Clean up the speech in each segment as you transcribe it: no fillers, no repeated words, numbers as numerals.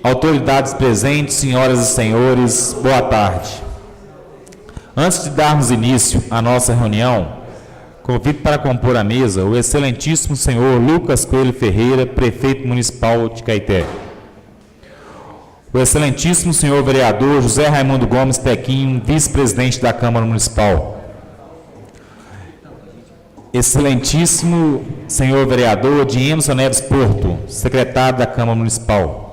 autoridades presentes, senhoras e senhores, boa tarde. Antes de darmos início à nossa reunião, convido para compor a mesa o excelentíssimo senhor Lucas Coelho Ferreira, prefeito municipal de Caeté. O excelentíssimo senhor vereador José Raimundo Gomes Tequinho, vice-presidente da Câmara Municipal. Excelentíssimo senhor vereador Diemson Neves Porto, secretário da Câmara Municipal.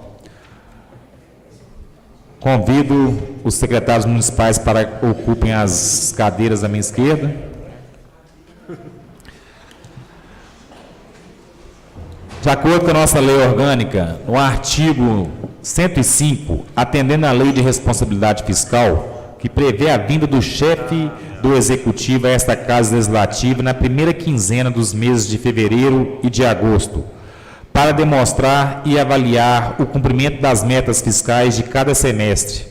Convido os secretários municipais para que ocupem as cadeiras à minha esquerda. De acordo com a nossa lei orgânica, no artigo 105, atendendo à lei de responsabilidade fiscal, que prevê a vinda do chefe do Executivo a esta Casa Legislativa na primeira quinzena dos meses de fevereiro e de agosto, para demonstrar e avaliar o cumprimento das metas fiscais de cada semestre,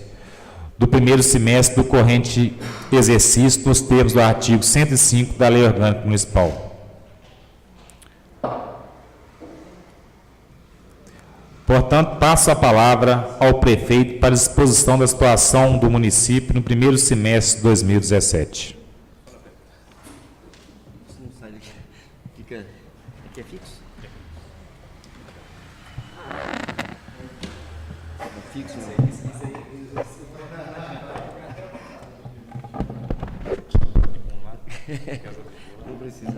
do primeiro semestre do corrente exercício, nos termos do artigo 105 da Lei Orgânica Municipal. Portanto, passo a palavra ao prefeito para a exposição da situação do município no primeiro semestre de 2017. Não sai daqui. Fica aqui, é fixo? É fixo, né? Não precisa.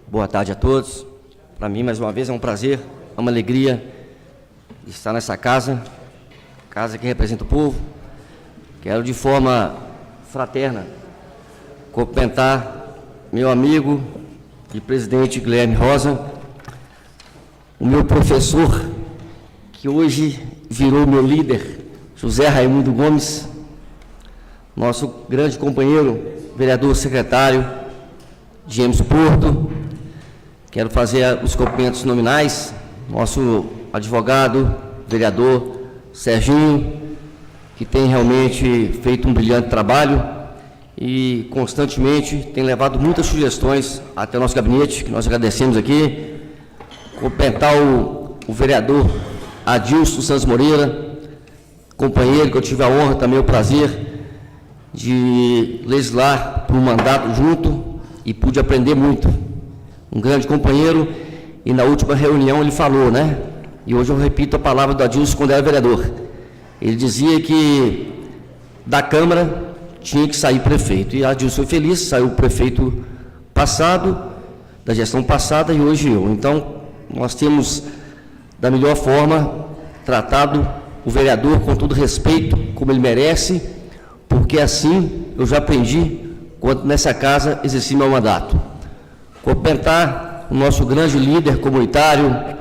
Boa tarde a todos. Para mim, mais uma vez, é um prazer, é uma alegria estar nessa casa que representa o povo. Quero, de forma fraterna, cumprimentar meu amigo e presidente Guilherme Rosa, o meu professor, que hoje virou meu líder, José Raimundo Gomes, nosso grande companheiro, vereador secretário, James Porto. Quero fazer os cumprimentos nominais, nosso advogado, vereador Serginho, que tem realmente feito um brilhante trabalho e constantemente tem levado muitas sugestões até o nosso gabinete, que nós agradecemos aqui. Cumprimentar o vereador Adilson Santos Moreira, companheiro que eu tive a honra, também o prazer de legislar por um mandato junto e pude aprender muito. Um grande companheiro, e na última reunião ele falou, né? E hoje eu repito a palavra do Adilson quando era vereador. Ele dizia que da Câmara tinha que sair prefeito. E Adilson foi feliz, saiu o prefeito passado, da gestão passada, e hoje eu. Então, nós temos, da melhor forma, tratado o vereador com todo respeito, como ele merece, porque assim eu já aprendi quando nessa casa exerci meu mandato. Cumprimentar o nosso grande líder comunitário,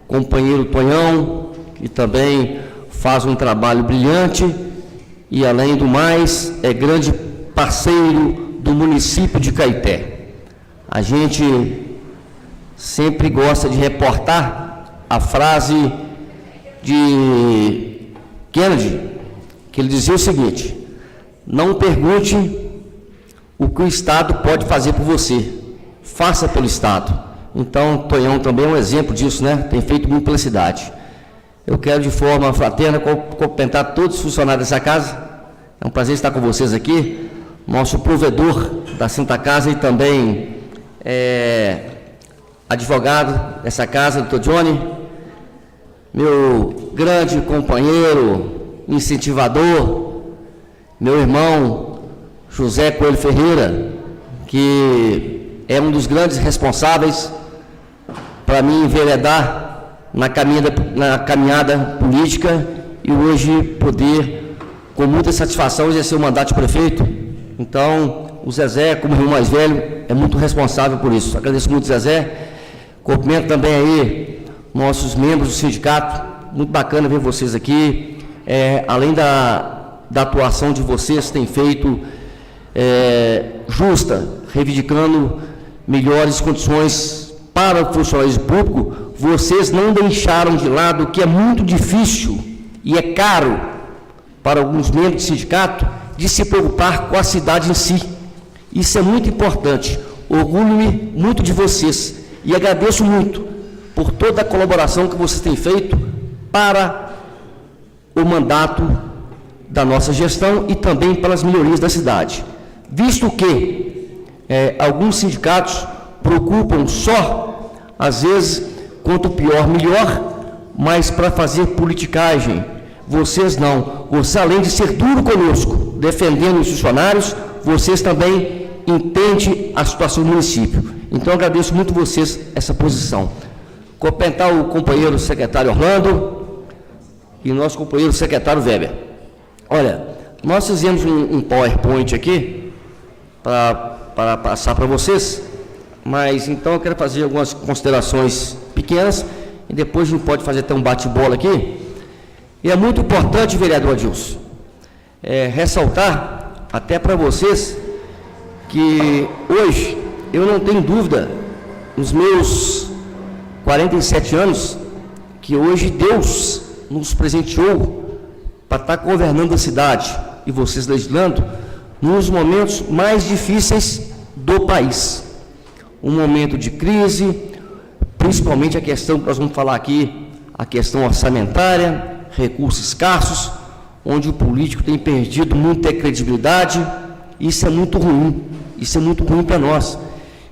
companheiro Tonhão, que também faz um trabalho brilhante e, além do mais, é grande parceiro do município de Caeté. A gente sempre gosta de reportar a frase de Kennedy, que ele dizia o seguinte: não pergunte o que o Estado pode fazer por você, faça pelo Estado. Então, Tonhão também é um exemplo disso, né? Tem feito muito pela cidade. Eu quero, de forma fraterna, cumprimentar todos os funcionários dessa casa. É um prazer estar com vocês aqui. Nosso provedor da Santa Casa e também advogado dessa casa, doutor Johnny. Meu grande companheiro, incentivador, meu irmão José Coelho Ferreira, que é um dos grandes responsáveis para mim enveredar na caminhada política e hoje poder, com muita satisfação, exercer o mandato de prefeito. Então, o Zezé, como irmão mais velho, é muito responsável por isso. Agradeço muito, Zezé. Cumprimento também aí nossos membros do sindicato. Muito bacana ver vocês aqui. Além da atuação de vocês, tem feito justa, reivindicando melhores condições para o funcionalismo público. Vocês não deixaram de lado, que é muito difícil e é caro para alguns membros do sindicato, de se preocupar com a cidade em si. Isso é muito importante. orgulho-me muito de vocês e agradeço muito por toda a colaboração que vocês têm feito para o mandato da nossa gestão e também para as melhorias da cidade. Visto que alguns sindicatos preocupam só, às vezes, quanto pior, melhor, mas para fazer politicagem. Vocês não. Vocês, além de ser duro conosco, defendendo os funcionários, vocês também entendem a situação do município. Então, eu agradeço muito vocês essa posição. Cumprimentar o companheiro secretário Orlando e nosso companheiro secretário Weber. Olha, nós fizemos um PowerPoint aqui para passar para vocês, mas então eu quero fazer algumas considerações pequenas e depois a gente pode fazer até um bate-bola aqui. E é muito importante, vereador Adilson, ressaltar até para vocês que hoje eu não tenho dúvida, nos meus 47 anos, que hoje Deus nos presenteou para estar governando a cidade e vocês legislando nos momentos mais difíceis do país. Um momento de crise, principalmente a questão que nós vamos falar aqui, a questão orçamentária, recursos escassos, onde o político tem perdido muita credibilidade. Isso é muito ruim, isso é muito ruim para nós.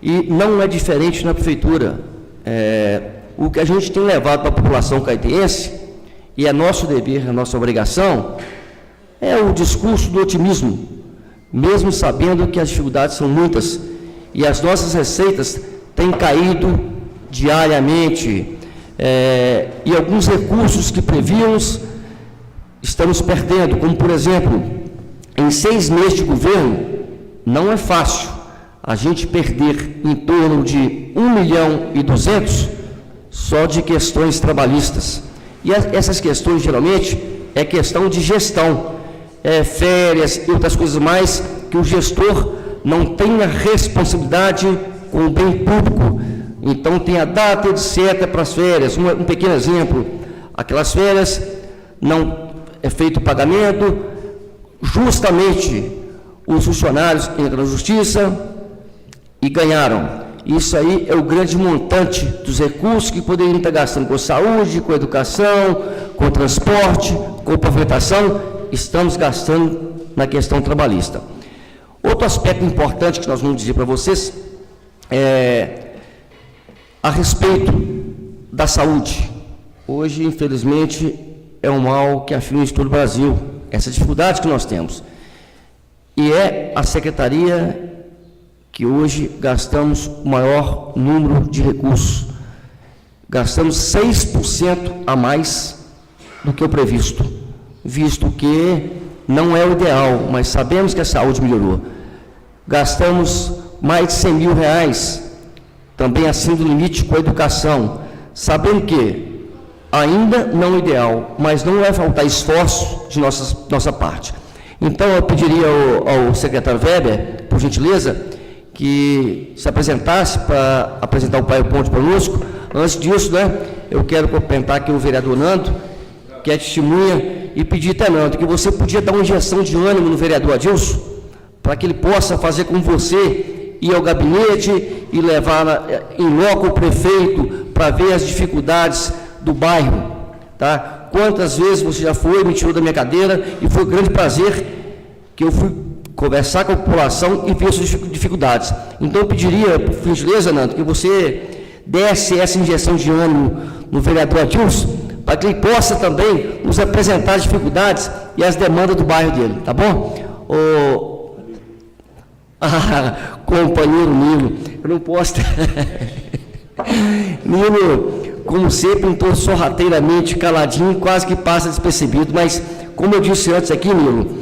E não é diferente na prefeitura. O que a gente tem levado para a população caetense, e é nosso dever, é nossa obrigação, é o discurso do otimismo, mesmo sabendo que as dificuldades são muitas, e as nossas receitas têm caído diariamente, e alguns recursos que prevíamos estamos perdendo, como por exemplo, em 6 meses de governo, não é fácil a gente perder em torno de 1.200.000 só de questões trabalhistas. E essas questões, geralmente, é questão de gestão, férias e outras coisas mais, que o gestor não tem a responsabilidade com o bem público. Então, tem a data etc. para as férias. Um pequeno exemplo, aquelas férias, não é feito o pagamento, justamente os funcionários entram na justiça e ganharam. Isso aí é o grande montante dos recursos que poderiam estar gastando com saúde, com educação, com transporte, com pavimentação, estamos gastando na questão trabalhista. Outro aspecto importante que nós vamos dizer para vocês a respeito da saúde. Hoje, infelizmente, é um mal que aflige todo o Brasil, essa dificuldade que nós temos. E é a secretaria que hoje gastamos o maior número de recursos. Gastamos 6% a mais do que o previsto, visto que não é o ideal, mas sabemos que a saúde melhorou. Gastamos mais de R$100.000, também acima do limite com a educação, sabendo que ainda não é ideal, mas não vai faltar esforço de nossa parte. Então, eu pediria ao secretário Weber, por gentileza, que se apresentasse para apresentar o PowerPoint conosco. Antes disso, eu quero cumprimentar aqui o vereador Nando, que é testemunha, e pedir até, Nando, que você podia dar uma injeção de ânimo no vereador Adilson, para que ele possa fazer com você, ir ao gabinete e levar em loco o prefeito para ver as dificuldades do bairro, tá? Quantas vezes você já foi, me tirou da minha cadeira, e foi um grande prazer que eu fui conversar com a população e ver suas dificuldades. Então, eu pediria, por gentileza, Nando, que você desse essa injeção de ânimo no vereador Adilson, para que ele possa também nos apresentar as dificuldades e as demandas do bairro dele, tá bom? Companheiro Nilo, eu não posso... Nilo, como sempre, entrou sorrateiramente, caladinho, quase que passa despercebido, mas, como eu disse antes aqui, Nilo,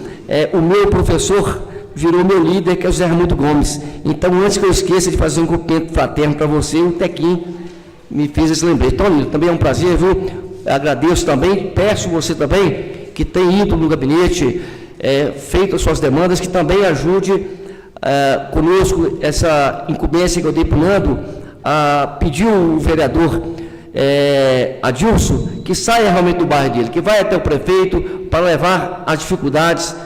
o meu professor virou meu líder, que é o José Raimundo Gomes. Então, antes que eu esqueça de fazer um cumprimento fraterno para você, o Tequim me fez esse lembrete. Então, Nilo, também é um prazer, viu? Agradeço também, peço você também, que tem ido no gabinete, feito as suas demandas, que também ajude conosco essa incumbência que eu dei para o Nando, a pedir o vereador Adilson, que saia realmente do bairro dele, que vai até o prefeito para levar as dificuldades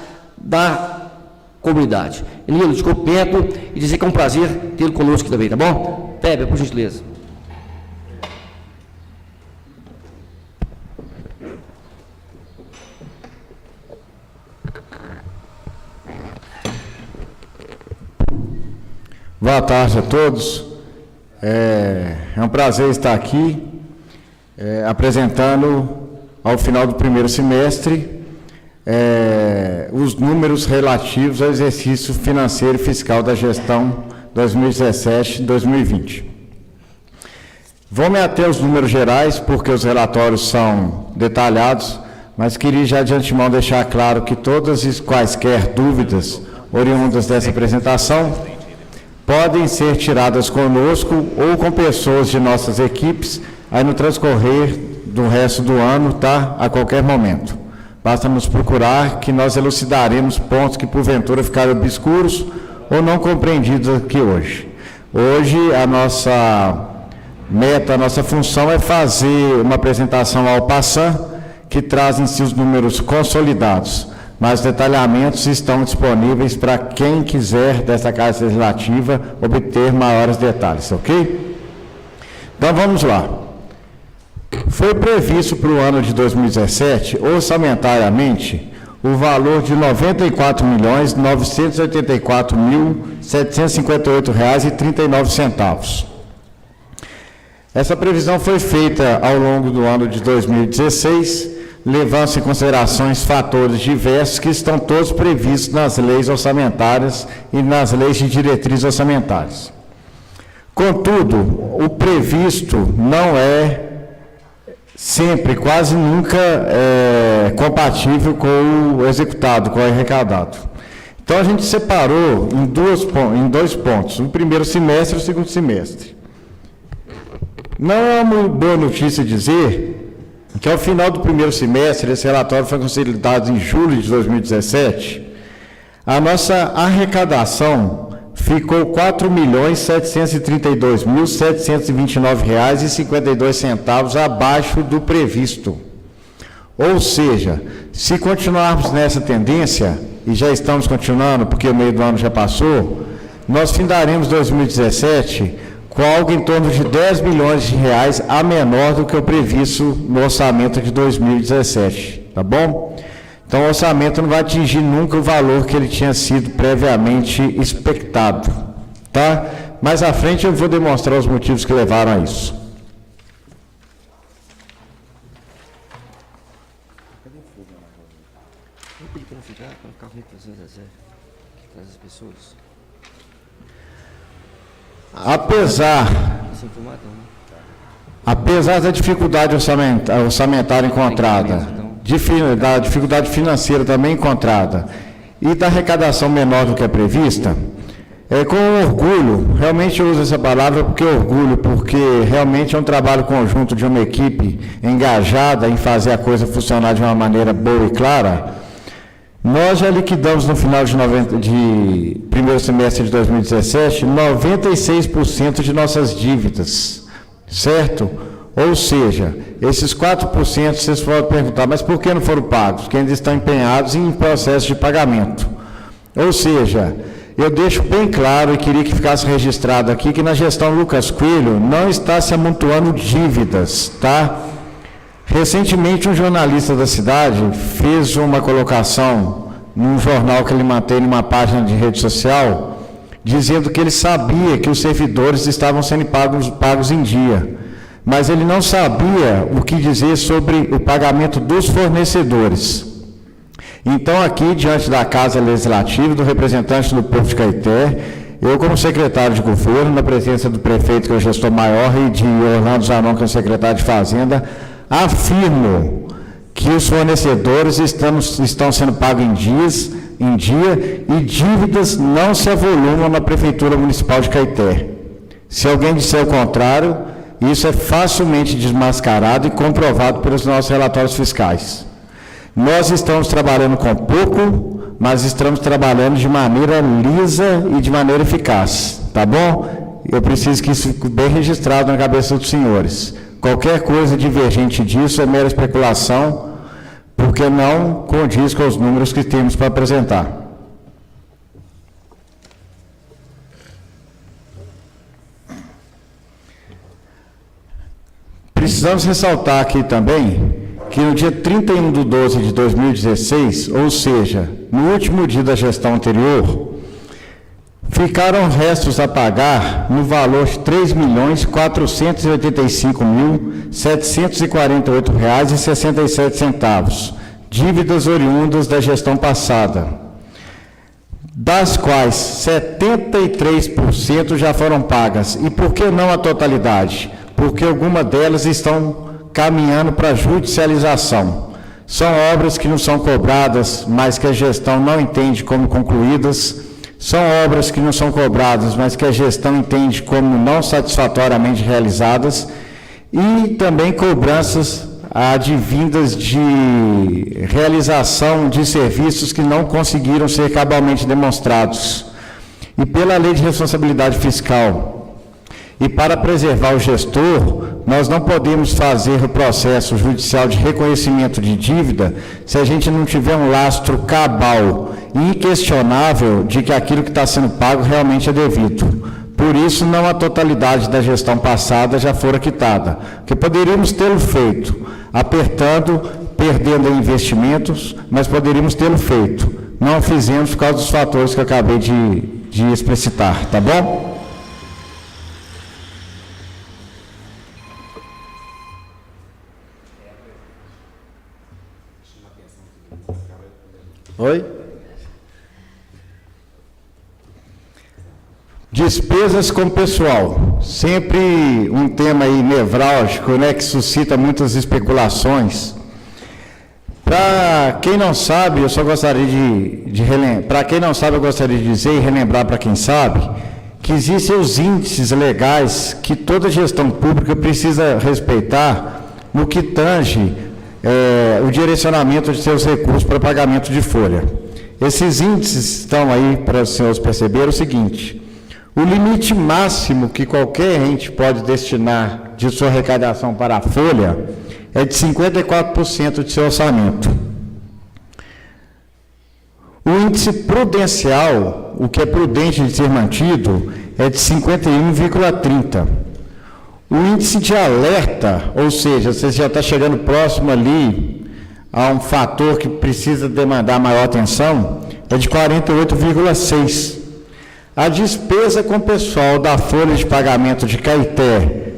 comunidade. Nilo, de cumprimento e dizer que é um prazer tê-lo conosco aqui também, tá bom? Pepe, por gentileza. Boa tarde a todos. É um prazer estar aqui apresentando, ao final do primeiro semestre, os números relativos ao exercício financeiro e fiscal da gestão 2017-2020. Vou me ater aos números gerais, porque os relatórios são detalhados, mas queria já de antemão deixar claro que todas as quaisquer dúvidas oriundas dessa apresentação podem ser tiradas conosco ou com pessoas de nossas equipes aí no transcorrer do resto do ano, tá? A qualquer momento. Basta nos procurar que nós elucidaremos pontos que porventura ficaram obscuros ou não compreendidos aqui hoje. Hoje a nossa meta, a nossa função é fazer uma apresentação ao passant que traz em si os números consolidados. Mas detalhamentos estão disponíveis para quem quiser dessa Casa Legislativa obter maiores detalhes, ok? Então vamos lá. Foi previsto para o ano de 2017, orçamentariamente, o valor de R$ 94.984.758,39. Essa previsão foi feita ao longo do ano de 2016, levando-se em considerações fatores diversos que estão todos previstos nas leis orçamentárias e nas leis de diretrizes orçamentárias. Contudo, o previsto não é sempre, quase nunca, compatível com o executado, com o arrecadado. Então, a gente separou em dois pontos, o primeiro semestre e o segundo semestre. Não é uma boa notícia dizer que ao final do primeiro semestre, esse relatório foi consolidado em julho de 2017, a nossa arrecadação ficou R$ 4.732.729,52 abaixo do previsto. Ou seja, se continuarmos nessa tendência, e já estamos continuando, porque o meio do ano já passou, nós findaremos 2017 com algo em torno de R$ 10 milhões a menor do que o previsto no orçamento de 2017, tá bom? Então o orçamento não vai atingir nunca o valor que ele tinha sido previamente expectado, tá? Mais à frente eu vou demonstrar os motivos que levaram a isso. Apesar da dificuldade orçamentária encontrada, da dificuldade financeira também encontrada e da arrecadação menor do que é prevista, com orgulho, realmente eu uso essa palavra porque realmente é um trabalho conjunto de uma equipe engajada em fazer a coisa funcionar de uma maneira boa e clara. Nós já liquidamos no final de primeiro semestre de 2017, 96% de nossas dívidas, certo? Ou seja, esses 4% vocês podem perguntar, mas por que não foram pagos? Porque ainda estão empenhados em processo de pagamento. Ou seja, eu deixo bem claro e queria que ficasse registrado aqui que na gestão Lucas Coelho não está se amontoando dívidas, tá? Recentemente, um jornalista da cidade fez uma colocação num jornal que ele mantém numa página de rede social, dizendo que ele sabia que os servidores estavam sendo pagos em dia, mas ele não sabia o que dizer sobre o pagamento dos fornecedores. Então, aqui, diante da Casa Legislativa, do representante do povo de Caeté, eu, como secretário de governo, na presença do prefeito, que é o gestor maior, e de Orlando Zanon, que é o secretário de Fazenda, afirmo que os fornecedores estão sendo pagos em dia e dívidas não se avolumam na Prefeitura Municipal de Caeté. Se alguém disser o contrário, isso é facilmente desmascarado e comprovado pelos nossos relatórios fiscais. Nós estamos trabalhando com pouco, mas estamos trabalhando de maneira lisa e de maneira eficaz, tá bom? Eu preciso que isso fique bem registrado na cabeça dos senhores. Qualquer coisa divergente disso é mera especulação, porque não condiz com os números que temos para apresentar. precisamos ressaltar aqui também que no dia 31/12/2016, ou seja, no último dia da gestão anterior, ficaram restos a pagar no valor de R$ 3.485.748,67, dívidas oriundas da gestão passada, das quais 73% já foram pagas. E por que não a totalidade? Porque algumas delas estão caminhando para judicialização. São obras que não são cobradas, mas que a gestão não entende como concluídas. São obras que não são cobradas, mas que a gestão entende como não satisfatoriamente realizadas. E também cobranças advindas de realização de serviços que não conseguiram ser cabalmente demonstrados. E pela Lei de Responsabilidade Fiscal, e para preservar o gestor, nós não podemos fazer o processo judicial de reconhecimento de dívida se a gente não tiver um lastro cabal e inquestionável de que aquilo que está sendo pago realmente é devido. Por isso, não a totalidade da gestão passada já fora quitada, porque poderíamos tê-lo feito, apertando, perdendo investimentos, mas poderíamos tê-lo feito. Não o fizemos por causa dos fatores que eu acabei de explicitar, tá bom? Oi? Despesas com pessoal, sempre um tema aí nevrálgico, né, que suscita muitas especulações. Para quem não sabe, eu só gostaria de relembrar, para quem não sabe, eu gostaria de dizer e relembrar para quem sabe, que existem os índices legais que toda gestão pública precisa respeitar no que tange o direcionamento de seus recursos para pagamento de folha. Esses índices estão aí para os senhores perceberem o seguinte: o limite máximo que qualquer ente pode destinar de sua arrecadação para a folha é de 54% de seu orçamento. O índice prudencial, o que é prudente de ser mantido, é de 51,30%. O índice de alerta, ou seja, você já está chegando próximo ali a um fator que precisa demandar maior atenção, é de 48,6%. A despesa com pessoal da folha de pagamento de Caeté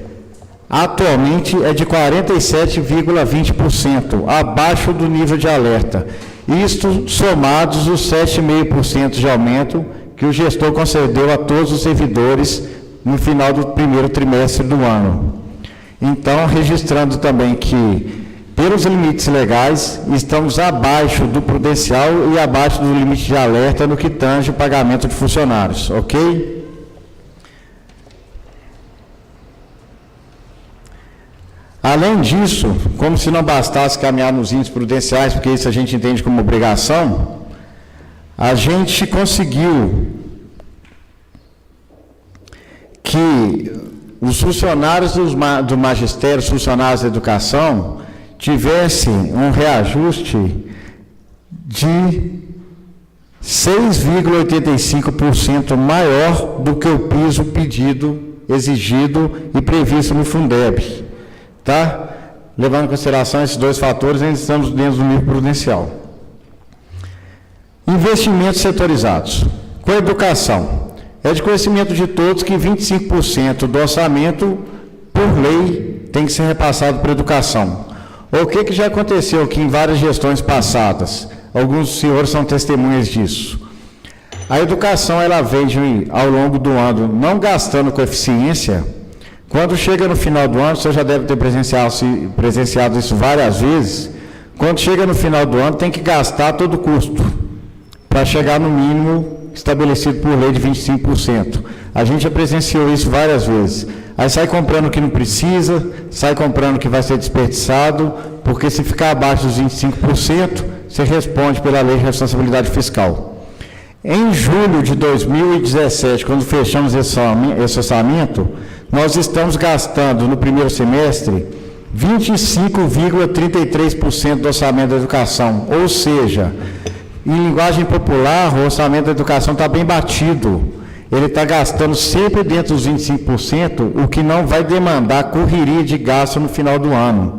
atualmente é de 47,20%, abaixo do nível de alerta. Isto somados os 7,5% de aumento que o gestor concedeu a todos os servidores no final do primeiro trimestre do ano. Então, registrando também que, pelos limites legais, estamos abaixo do prudencial e abaixo do limite de alerta no que tange o pagamento de funcionários, ok? Além disso, como se não bastasse caminhar nos índices prudenciais, porque isso a gente entende como obrigação, a gente conseguiu que os funcionários do magistério, os funcionários da educação, tivessem um reajuste de 6,85% maior do que o piso pedido, exigido e previsto no Fundeb, tá? Levando em consideração esses dois fatores, ainda estamos dentro do nível prudencial. Investimentos setorizados. Com a educação, é de conhecimento de todos que 25% do orçamento, por lei, tem que ser repassado para a educação. O que já aconteceu aqui em várias gestões passadas? Alguns dos senhores são testemunhas disso. A educação, ela vem ao longo do ano não gastando com eficiência. Quando chega no final do ano, o senhor já deve ter presenciado isso várias vezes. Quando chega no final do ano, tem que gastar a todo custo, para chegar no mínimo estabelecido por lei de 25%. A gente já presenciou isso várias vezes. Aí sai comprando o que não precisa, sai comprando o que vai ser desperdiçado, porque se ficar abaixo dos 25%, você responde pela Lei de Responsabilidade Fiscal. Em julho de 2017, quando fechamos esse orçamento, nós estamos gastando no primeiro semestre 25,33% do orçamento da educação, ou seja, em linguagem popular, o orçamento da educação está bem batido. ele está gastando sempre dentro dos 25%, o que não vai demandar correria de gasto no final do ano.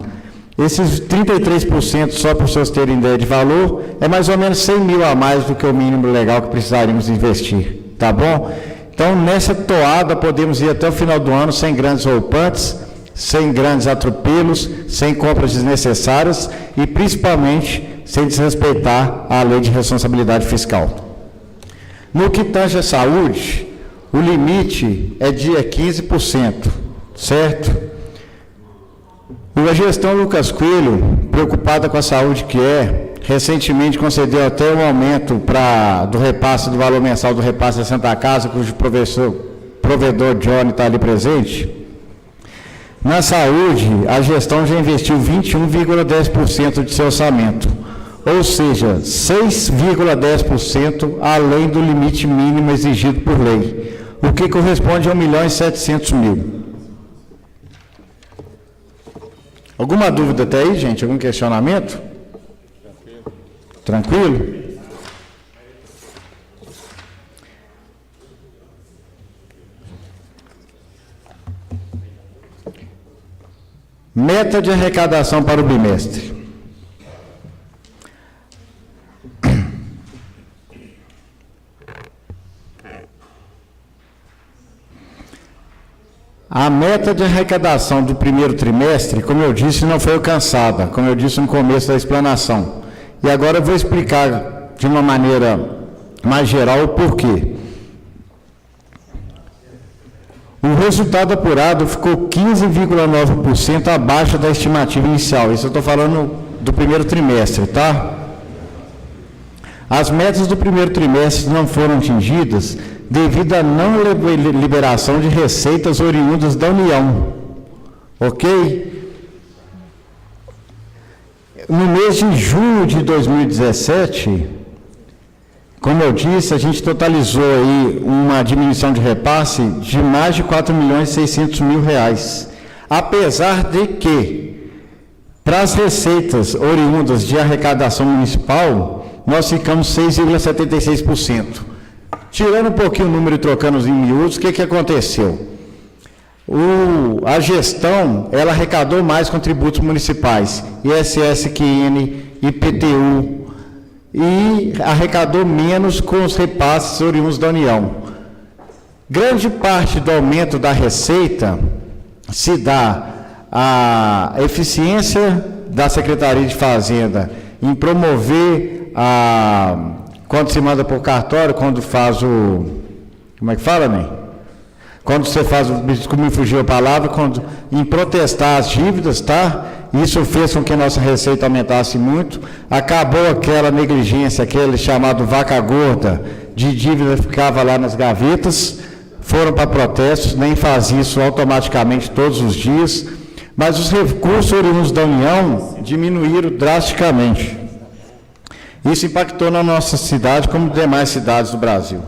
Esses 33%, só para vocês terem ideia de valor, é mais ou menos 100 mil a mais do que o mínimo legal que precisaríamos investir, tá bom? Então, nessa toada, podemos ir até o final do ano sem grandes rompantes, sem grandes atropelos, sem compras desnecessárias e, principalmente, sem desrespeitar a lei de responsabilidade fiscal. No que tange a saúde, o limite é de 15%, certo? A gestão Lucas Coelho, preocupada com a saúde que recentemente concedeu até um aumento do repasse do valor mensal do repasse da Santa Casa, cujo provedor Johnny está ali presente. Na saúde, a gestão já investiu 21,10% de seu orçamento, ou seja, 6,10% além do limite mínimo exigido por lei, o que corresponde a 1.700.000. Alguma dúvida até aí, gente? Algum questionamento? Tranquilo? Meta de arrecadação para o bimestre. A meta de arrecadação do primeiro trimestre, como eu disse, não foi alcançada, como eu disse no começo da explanação. E agora eu vou explicar de uma maneira mais geral o porquê. O resultado apurado ficou 15,9% abaixo da estimativa inicial. Isso eu estou falando do primeiro trimestre, tá? As metas do primeiro trimestre não foram atingidas devido à não liberação de receitas oriundas da União, ok? No mês de junho de 2017, como eu disse, a gente totalizou aí uma diminuição de repasse de mais de R$4.600.000, apesar de que, para as receitas oriundas de arrecadação municipal, nós ficamos 6,76%. Tirando um pouquinho o número e trocando em miúdos, o que aconteceu? A gestão, ela arrecadou mais com tributos municipais, ISS, QN, IPTU, e arrecadou menos com os repasses oriundos da União. Grande parte do aumento da receita se dá à eficiência da Secretaria de Fazenda em promover quando se manda por cartório, quando faz como é que fala, Ney? Quando você faz, como me fugiu a palavra, em protestar as dívidas, tá? Isso fez com que a nossa receita aumentasse muito, acabou aquela negligência, aquele chamado vaca gorda, de dívida que ficava lá nas gavetas, foram para protestos, nem faz isso automaticamente todos os dias, mas os recursos oriundos da União diminuíram drasticamente. Isso impactou na nossa cidade, como demais cidades do Brasil.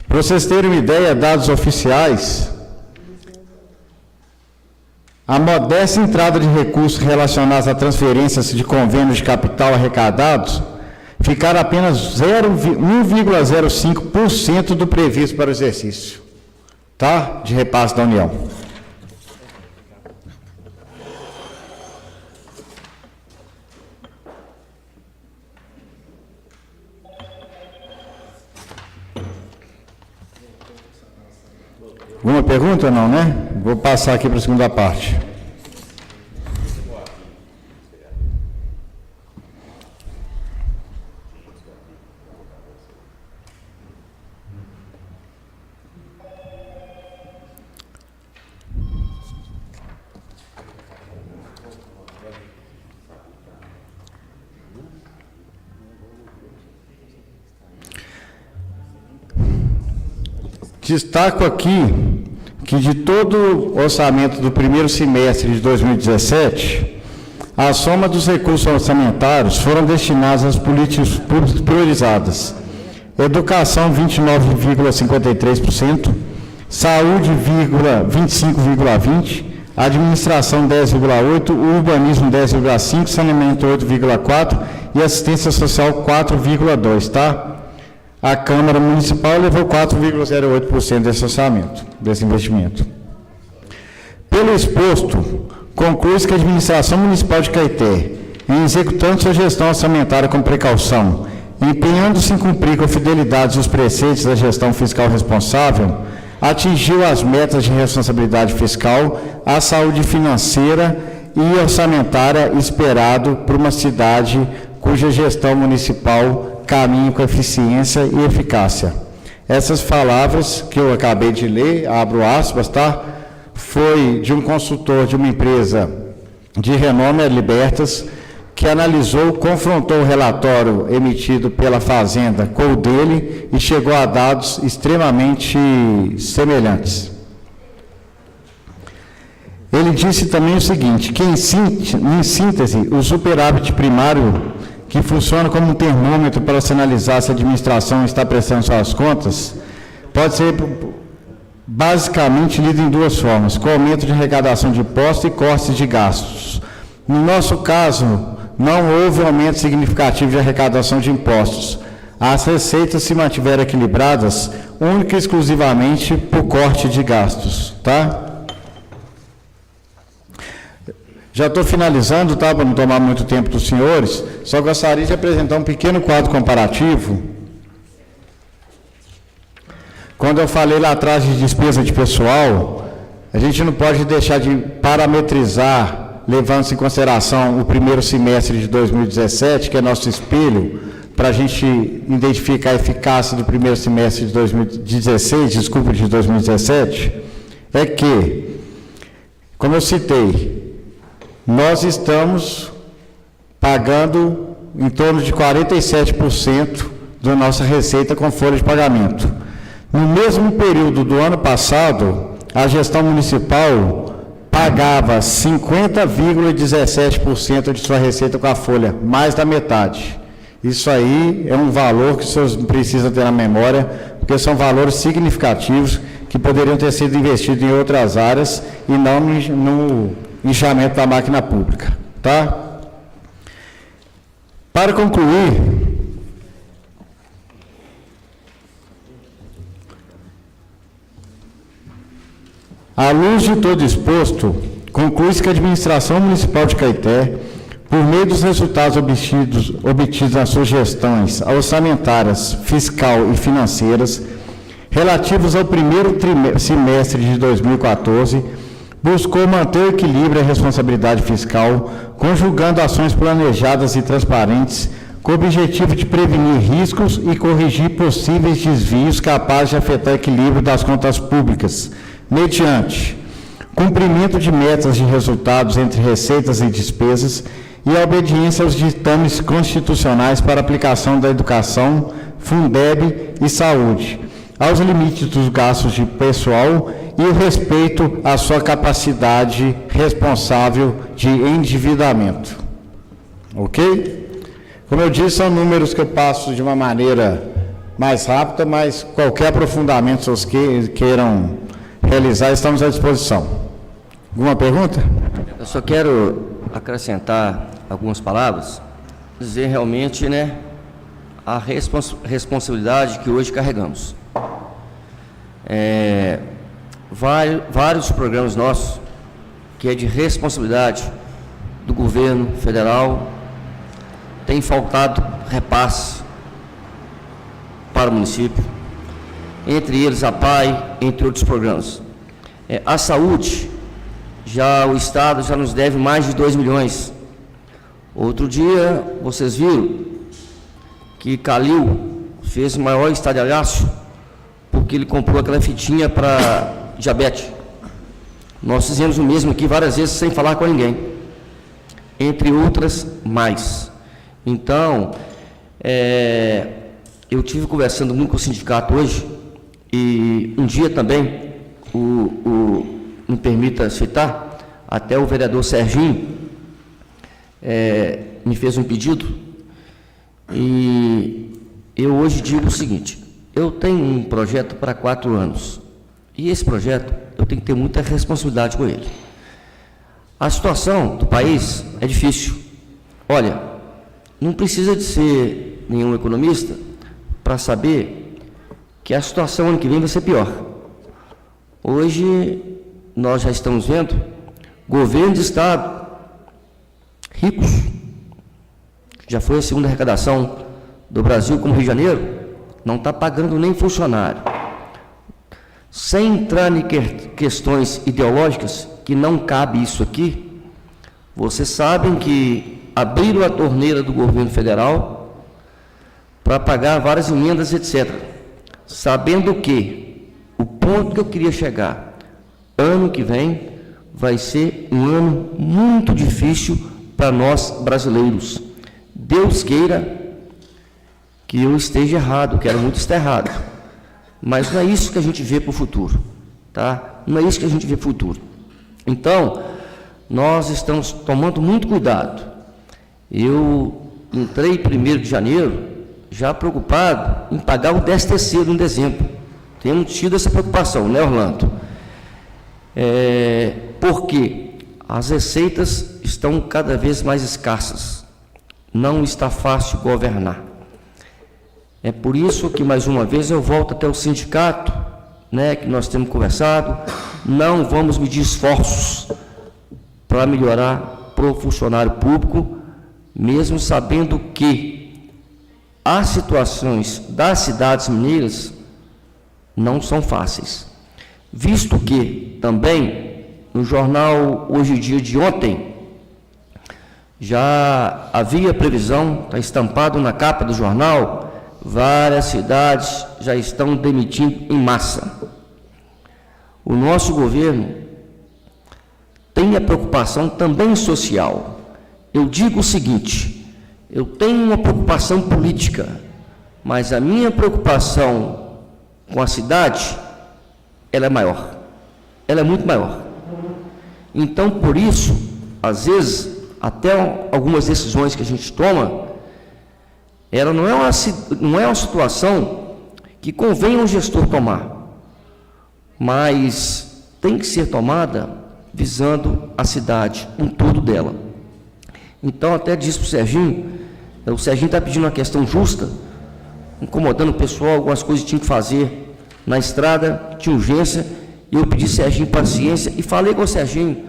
Para vocês terem uma ideia, dados oficiais, a modesta entrada de recursos relacionados a transferências de convênios de capital arrecadados ficaram apenas 1,05% do previsto para o exercício, tá? De repasse da União. Alguma pergunta? Não, né? Vou passar aqui para a segunda parte. Destaco aqui que de todo o orçamento do primeiro semestre de 2017, a soma dos recursos orçamentários foram destinados às políticas públicas priorizadas. Educação, 29,53%, saúde, 25,20%, administração 10,8%, urbanismo 10,5%, saneamento 8,4% e assistência social 4,2%, tá? A Câmara Municipal levou 4,08% desse orçamento, desse investimento. Pelo exposto, conclui-se que a administração municipal de Caeté, em executando sua gestão orçamentária com precaução, empenhando-se em cumprir com fidelidade os preceitos da gestão fiscal responsável, atingiu as metas de responsabilidade fiscal, a saúde financeira e orçamentária esperado por uma cidade cuja gestão municipal caminha com eficiência e eficácia. Essas palavras que eu acabei de ler, abro aspas, tá? Foi de um consultor de uma empresa de renome, a Libertas, que analisou, confrontou o relatório emitido pela Fazenda com o dele e chegou a dados extremamente semelhantes. Ele disse também o seguinte, que em síntese, o superávit primário, que funciona como um termômetro para se analisar se a administração está prestando suas contas, pode ser basicamente lido em duas formas, com aumento de arrecadação de impostos e cortes de gastos. No nosso caso, não houve aumento significativo de arrecadação de impostos. As receitas se mantiveram equilibradas, única e exclusivamente por corte de gastos, tá? Já estou finalizando, tá? Para não tomar muito tempo dos senhores, só gostaria de apresentar um pequeno quadro comparativo. Quando eu falei lá atrás de despesa de pessoal, a gente não pode deixar de parametrizar, levando-se em consideração o primeiro semestre de 2017, que é nosso espelho, para a gente identificar a eficácia do primeiro semestre de 2017, é que, como eu citei, nós estamos pagando em torno de 47% da nossa receita com folha de pagamento. No mesmo período do ano passado, a gestão municipal pagava 50,17% de sua receita com a folha, mais da metade. Isso aí é um valor que os senhores precisam ter na memória, porque são valores significativos que poderiam ter sido investidos em outras áreas e não no inchamento da máquina pública, tá? Para concluir, à luz de todo exposto, conclui-se que a administração municipal de Caeté, por meio dos resultados obtidos nas suas gestões orçamentárias, fiscal e financeiras, relativos ao primeiro semestre de 2014, buscou manter o equilíbrio e a responsabilidade fiscal, conjugando ações planejadas e transparentes, com o objetivo de prevenir riscos e corrigir possíveis desvios capazes de afetar o equilíbrio das contas públicas, mediante cumprimento de metas de resultados entre receitas e despesas e a obediência aos ditames constitucionais para aplicação da educação, Fundeb e saúde, aos limites dos gastos de pessoal e o respeito à sua capacidade responsável de endividamento. Ok? Como eu disse, são números que eu passo de uma maneira mais rápida, mas qualquer aprofundamento que vocês queiram realizar, estamos à disposição. Alguma pergunta? Eu só quero acrescentar algumas palavras, dizer realmente, né, a responsabilidade que hoje carregamos. Vários programas nossos, que é de responsabilidade do governo federal, tem faltado repasse para o município, entre eles a PAI, entre outros programas. A saúde, o Estado já nos deve mais de 2 milhões. Outro dia, vocês viram que Calil fez o maior estardalhaço porque ele comprou aquela fitinha para diabetes. Nós fizemos o mesmo aqui várias vezes sem falar com ninguém, entre outras mais. Então, eu tive conversando muito com o sindicato hoje, e um dia também, me permita citar, até o vereador Serginho me fez um pedido, e eu hoje digo o seguinte: eu tenho um projeto para 4 anos, e esse projeto eu tenho que ter muita responsabilidade com ele. A situação do país é difícil. Olha, não precisa de ser nenhum economista para saber que a situação ano que vem vai ser pior. Hoje, nós já estamos vendo governos de estado ricos, já foi a segunda arrecadação do Brasil como Rio de Janeiro, não está pagando nem funcionário. Sem entrar em questões ideológicas, que não cabe isso aqui, vocês sabem que abriram a torneira do governo federal para pagar várias emendas, etc. Sabendo que o ponto que eu queria chegar, ano que vem, vai ser um ano muito difícil para nós brasileiros. Deus queira que eu esteja errado, quero muito estar errado, mas não é isso que a gente vê para o futuro, tá? Não é isso que a gente vê para o futuro. Então, nós estamos tomando muito cuidado. Eu entrei 1º de janeiro já preocupado em pagar o 13º em dezembro. Temos tido essa preocupação, né, Orlando? Porque as receitas estão cada vez mais escassas. Não está fácil governar. É por isso que, mais uma vez, eu volto até o sindicato, né, que nós temos conversado. Não vamos medir esforços para melhorar para o funcionário público, mesmo sabendo que as situações das cidades mineiras não são fáceis. Visto que, também, no jornal Hoje em Dia de ontem, já havia previsão, está estampado na capa do jornal, várias cidades já estão demitindo em massa. O nosso governo tem a preocupação também social. Eu digo o seguinte, eu tenho uma preocupação política, mas a minha preocupação com a cidade, ela é maior. Ela é muito maior. Então, por isso, às vezes, até algumas decisões que a gente toma, ela não é uma situação que convém ao gestor tomar, mas tem que ser tomada visando a cidade, um todo dela. Então, até disse para o Serginho está pedindo uma questão justa, incomodando o pessoal, algumas coisas que tinha que fazer na estrada, tinha urgência, e eu pedi Serginho paciência, e falei com o Serginho,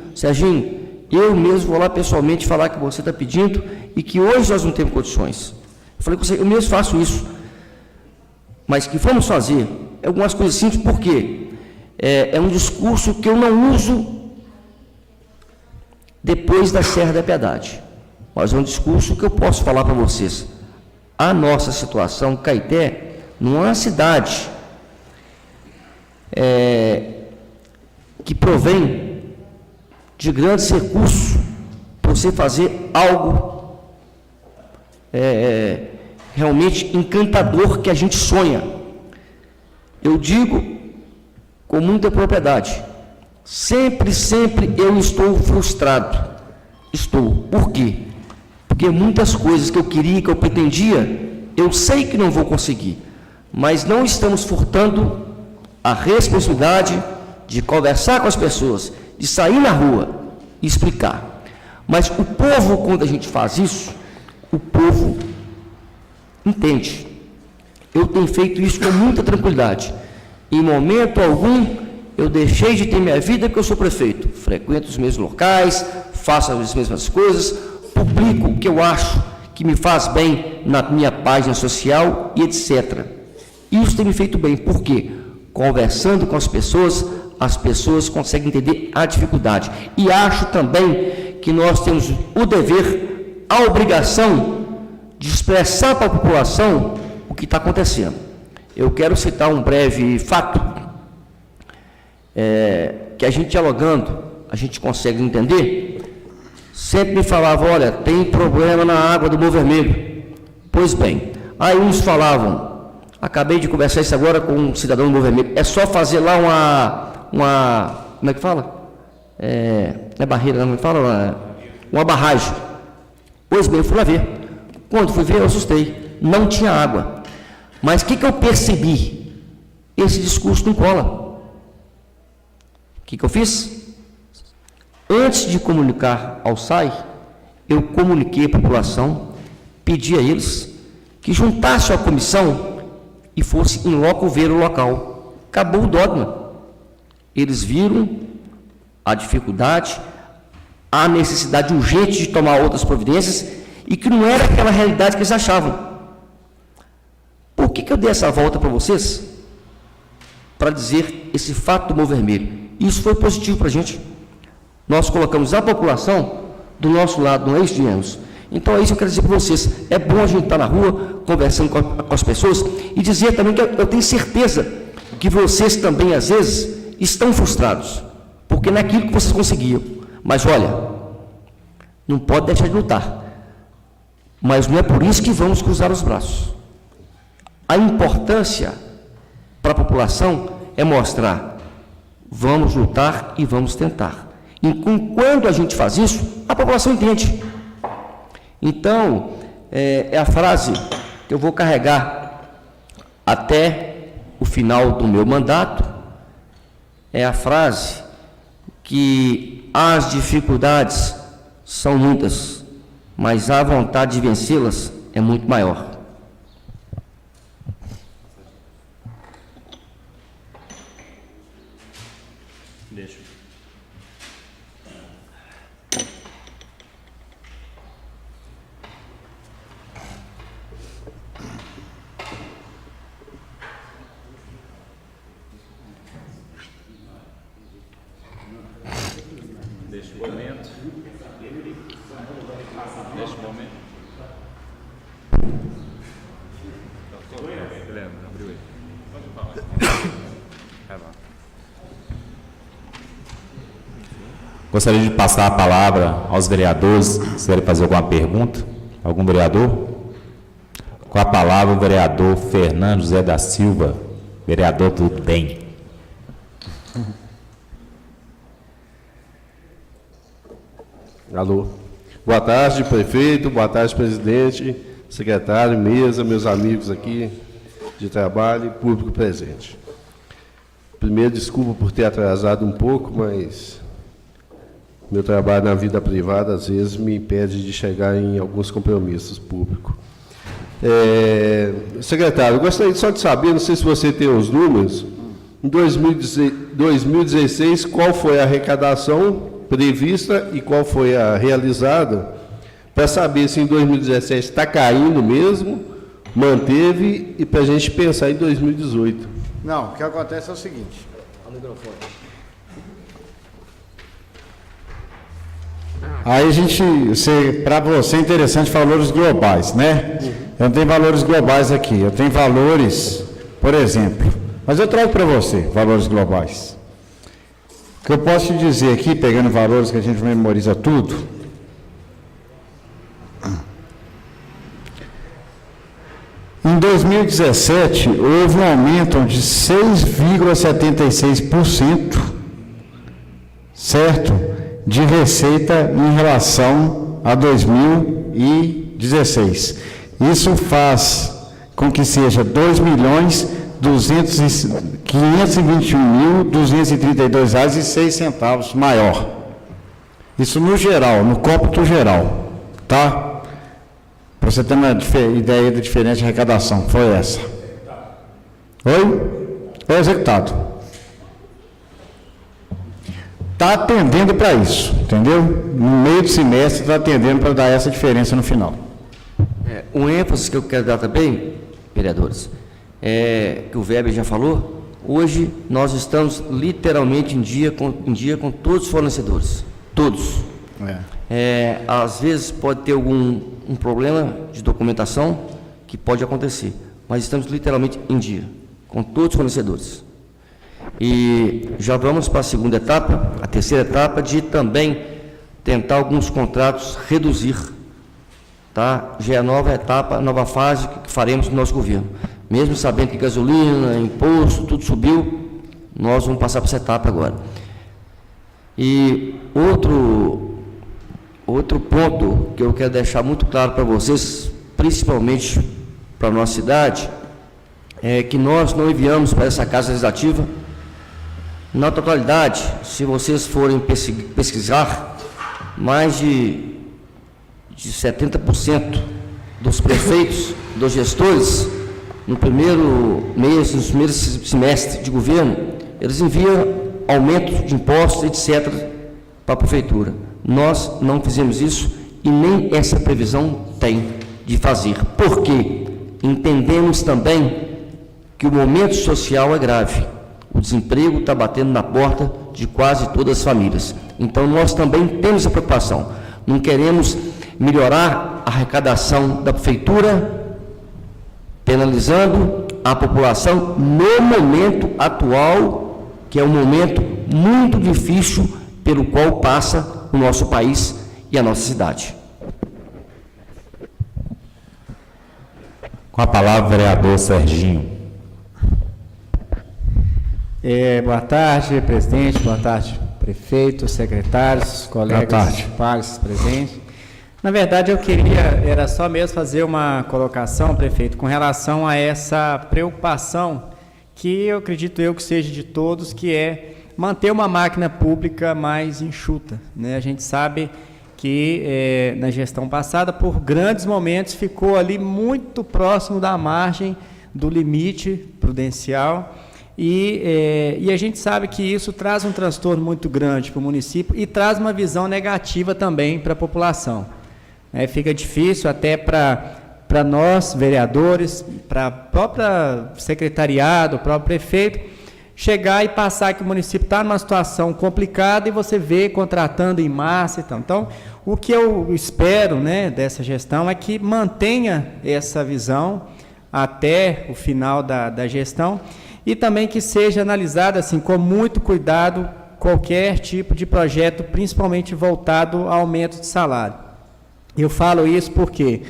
eu mesmo vou lá pessoalmente falar que você está pedindo, e que hoje nós não temos condições. Eu falei com você, eu mesmo faço isso, mas que vamos fazer algumas coisas simples, porque é um discurso que eu não uso depois da Serra da Piedade, mas é um discurso que eu posso falar para vocês. A nossa situação, Caeté, não é uma cidade que provém de grandes recursos para você fazer algo realmente encantador que a gente sonha. Eu digo com muita propriedade, sempre eu estou frustrado. Por quê? Porque muitas coisas que eu queria, que eu pretendia, eu sei que não vou conseguir, mas não estamos furtando a responsabilidade de conversar com as pessoas, de sair na rua e explicar. Mas o povo, quando a gente faz isso, o povo entende. Eu tenho feito isso com muita tranquilidade. Em momento algum, eu deixei de ter minha vida porque eu sou prefeito. Frequento os mesmos locais, faço as mesmas coisas, publico o que eu acho que me faz bem na minha página social e etc. Isso tem me feito bem. Por quê? Conversando com as pessoas conseguem entender a dificuldade. E acho também que nós temos o dever, a obrigação de expressar para a população o que está acontecendo. Eu quero citar um breve fato, que a gente dialogando, a gente consegue entender. Sempre me falava, olha, tem problema na água do Morro Vermelho. Pois bem, aí uns falavam, acabei de conversar isso agora com um cidadão do Morro Vermelho, é só fazer lá uma como é que fala? Não é barreira, não me fala, uma barragem. Pois bem, eu fui lá ver. Quando fui ver, eu assustei. Não tinha água. Mas o que eu percebi? Esse discurso não cola. O que eu fiz? Antes de comunicar ao SAI, eu comuniquei à população, pedi a eles que juntassem a comissão e fosse em loco ver o local. Acabou o dogma. Eles viram a dificuldade, a necessidade urgente de tomar outras providências e que não era aquela realidade que eles achavam. Por que eu dei essa volta para vocês? Para dizer esse fato do Morro Vermelho. Isso foi positivo para a gente. Nós colocamos a população do nosso lado, não é isso, dinheiros? Então é isso que eu quero dizer para vocês. É bom a gente estar na rua, conversando com as pessoas e dizer também que eu tenho certeza que vocês também, às vezes, estão frustrados, porque não é aquilo que vocês conseguiam. Mas olha, não pode deixar de lutar. Mas não é por isso que vamos cruzar os braços. A importância para a população é mostrar, vamos lutar e vamos tentar. E quando a gente faz isso, a população entende. Então, é a frase que eu vou carregar até o final do meu mandato, é a frase que as dificuldades são muitas, mas a vontade de vencê-las é muito maior. Gostaria de passar a palavra aos vereadores, se querem fazer alguma pergunta. Algum vereador? Com a palavra o vereador Fernando José da Silva, vereador do DEM. Alô. Boa tarde, prefeito, boa tarde, presidente, secretário, mesa, meus amigos aqui de trabalho e público presente. Primeiro, desculpa por ter atrasado um pouco, mas meu trabalho na vida privada, às vezes, me impede de chegar em alguns compromissos públicos. Secretário, eu gostaria só de saber, não sei se você tem os números, em 2016, qual foi a arrecadação prevista e qual foi a realizada, para saber se em 2017 está caindo mesmo, manteve, e para a gente pensar em 2018. Não, o que acontece é o seguinte. Aí a gente, para você é interessante valores globais, né? Eu não tenho valores globais aqui, eu tenho valores, por exemplo, mas eu trago para você valores globais. O que eu posso te dizer aqui, pegando valores que a gente memoriza tudo, em 2017 houve um aumento de 6,76%, certo? De receita em relação a 2016. Isso faz com que seja 2.521.232,06 maior. Isso no geral, no cômputo geral, tá? Para você ter uma ideia da diferença de arrecadação, foi essa. Oi? É executado. Está atendendo para isso, entendeu? No meio do semestre está atendendo para dar essa diferença no final. Um ênfase que eu quero dar também, vereadores, que o Weber já falou, hoje nós estamos literalmente em dia com todos os fornecedores, todos. Às vezes pode ter algum problema de documentação que pode acontecer, mas estamos literalmente em dia com todos os fornecedores. E já vamos para a segunda etapa, a terceira etapa, de também tentar alguns contratos reduzir, tá? Já é a nova etapa, a nova fase que faremos no nosso governo. Mesmo sabendo que gasolina, imposto, tudo subiu, nós vamos passar para essa etapa agora. E outro ponto que eu quero deixar muito claro para vocês, principalmente para a nossa cidade, é que nós não enviamos para essa Casa Legislativa Na totalidade, se vocês forem pesquisar, mais de 70% dos prefeitos, dos gestores, no primeiro mês, no primeiro semestre de governo, eles enviam aumento de impostos, etc., para a prefeitura. Nós não fizemos isso e nem essa previsão tem de fazer. Por quê? Entendemos também que o momento social é grave. O desemprego está batendo na porta de quase todas as famílias. Então, nós também temos a preocupação. Não queremos melhorar a arrecadação da prefeitura, penalizando a população no momento atual, que é um momento muito difícil pelo qual passa o nosso país e a nossa cidade. Com a palavra, o vereador Serginho. Boa tarde, presidente, boa tarde, prefeito, secretários, colegas pagos presentes. Na verdade, eu era só mesmo fazer uma colocação, prefeito, com relação a essa preocupação que eu acredito que seja de todos, que é manter uma máquina pública mais enxuta, né? A gente sabe que na gestão passada, por grandes momentos, ficou ali muito próximo da margem do limite prudencial. E a gente sabe que isso traz um transtorno muito grande para o município e traz uma visão negativa também para a população. Fica difícil até para nós, vereadores, para o próprio secretariado, o próprio prefeito, chegar e passar que o município está numa situação complicada e você vê contratando em massa e tal. Então, o que eu espero, né, dessa gestão é que mantenha essa visão até o final da gestão, e também que seja analisado assim, com muito cuidado qualquer tipo de projeto, principalmente voltado ao aumento de salário. Eu falo isso porque,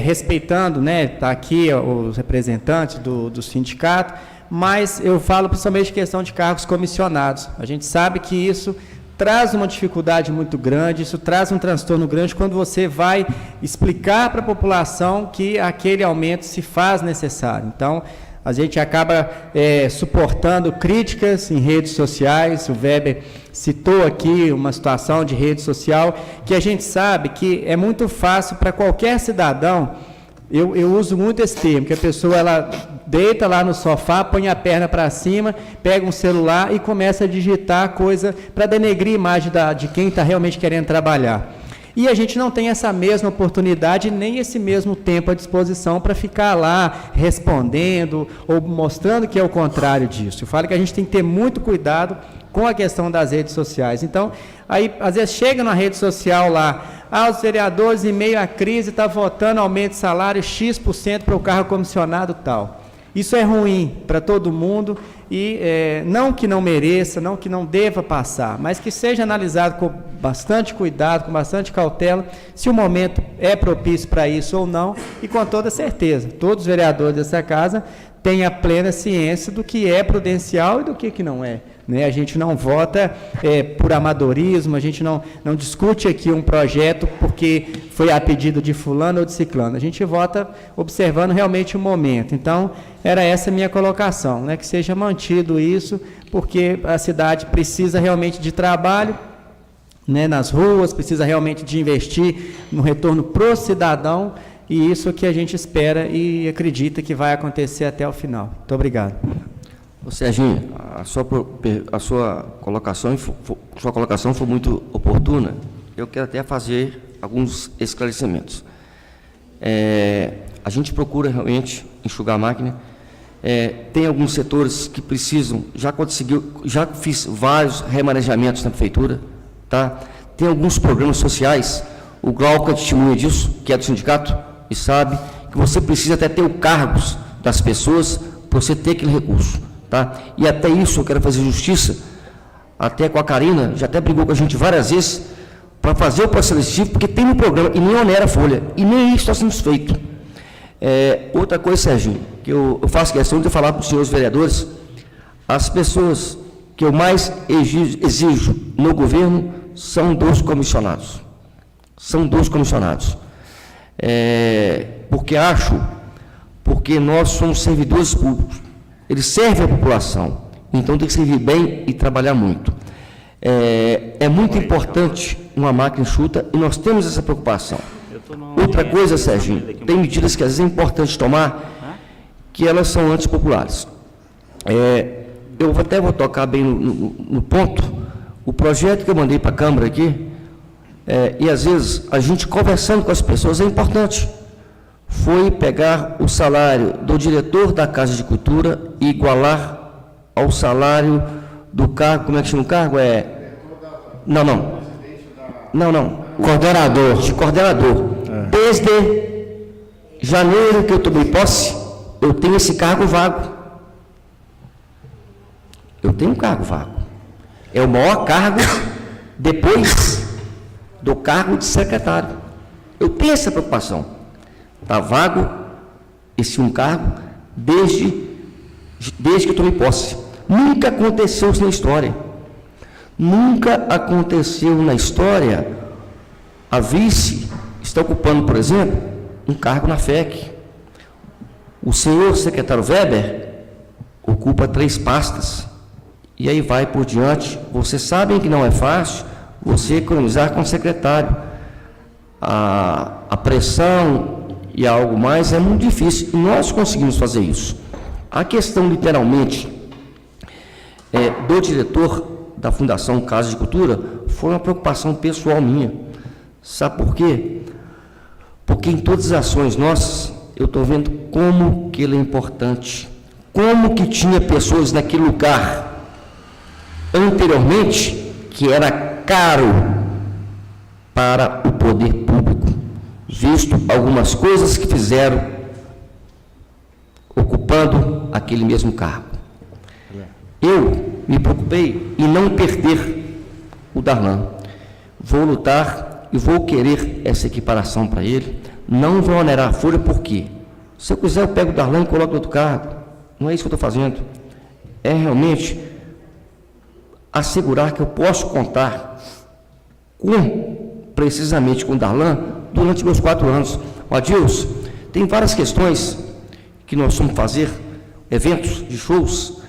respeitando, né, tá aqui os representantes do sindicato, mas eu falo principalmente questão de cargos comissionados. A gente sabe que isso traz uma dificuldade muito grande, isso traz um transtorno grande quando você vai explicar para a população que aquele aumento se faz necessário. Então, a gente acaba suportando críticas em redes sociais. O Weber citou aqui uma situação de rede social que a gente sabe que é muito fácil para qualquer cidadão. Eu uso muito esse termo, que a pessoa ela deita lá no sofá, põe a perna para cima, pega um celular e começa a digitar coisa para denegrir a imagem de quem está realmente querendo trabalhar. E a gente não tem essa mesma oportunidade, nem esse mesmo tempo à disposição para ficar lá respondendo ou mostrando que é o contrário disso. Eu falo que a gente tem que ter muito cuidado com a questão das redes sociais. Então, aí, às vezes, chega na rede social lá, os vereadores, em meio à crise, estão votando aumento de salário X% para o cargo comissionado tal. Isso é ruim para todo mundo e não que não mereça, não que não deva passar, mas que seja analisado com bastante cuidado, com bastante cautela, se o momento é propício para isso ou não, e com toda certeza, todos os vereadores dessa casa têm a plena ciência do que é prudencial e do que não é. Né? A gente não vota por amadorismo, a gente não discute aqui um projeto porque foi a pedido de fulano ou de ciclano, a gente vota observando realmente o momento. Então, era essa a minha colocação, né? Que seja mantido isso, porque a cidade precisa realmente de trabalho, né, nas ruas, precisa realmente de investir no retorno pro cidadão, e isso que a gente espera e acredita que vai acontecer até o final. Muito obrigado. Serginho, a sua colocação foi muito oportuna. Eu quero até fazer alguns esclarecimentos. A gente procura realmente enxugar a máquina. Tem alguns setores que precisam, já fiz vários remanejamentos na prefeitura, tá? Tem alguns programas sociais, o Glauca testemunha disso, que é do sindicato, e sabe que você precisa até ter os cargos das pessoas para você ter aquele recurso. Tá? E até isso eu quero fazer justiça, até com a Karina, já até brigou com a gente várias vezes, para fazer o processo seletivo, porque tem um programa, e nem onera a folha, e nem isso está sendo feito. Outra coisa, Serginho, que eu faço questão de falar para os senhores vereadores, as pessoas que eu mais exijo no governo são 2 comissionados. São 2 comissionados. Porque nós somos servidores públicos. Ele serve à população. Então tem que servir bem e trabalhar muito. É muito importante uma máquina enxuta e nós temos essa preocupação. Outra coisa, Serginho, tem medidas que às vezes é importante tomar, que elas são antipopulares. Eu até vou tocar bem no ponto. O projeto que eu mandei para a Câmara aqui, e às vezes a gente conversando com as pessoas é importante, foi pegar o salário do diretor da Casa de Cultura e igualar ao salário do cargo, como é que chama o cargo? Não. Coordenador. De coordenador. Desde janeiro que eu tomei posse, eu tenho esse cargo vago. Eu tenho um cargo vago. É o maior cargo depois do cargo de secretário. Eu tenho essa preocupação. Está vago esse um cargo desde que eu tomei posse. Nunca aconteceu isso na história. Nunca aconteceu na história a vice está ocupando, por exemplo, um cargo na FEC. O senhor secretário Weber ocupa 3 pastas. E aí vai por diante. Vocês sabem que não é fácil você economizar com o secretário. A pressão e algo mais é muito difícil. E nós conseguimos fazer isso. A questão, literalmente, do diretor da Fundação Casa de Cultura foi uma preocupação pessoal minha. Sabe por quê? Porque em todas as ações nossas, eu estou vendo como que ele é importante. Como que tinha pessoas naquele lugar anteriormente que era caro para o poder público, visto algumas coisas que fizeram ocupando aquele mesmo cargo. Eu me preocupei em não perder o Darlan. Vou lutar e vou querer essa equiparação para ele. Não vou onerar a folha, por quê? Se eu quiser, eu pego o Darlan e coloco no outro cargo. Não é isso que eu estou fazendo. É realmente assegurar que eu posso contar precisamente com o Darlan durante meus 4 anos. O Adilson, tem várias questões que nós vamos fazer, eventos de shows,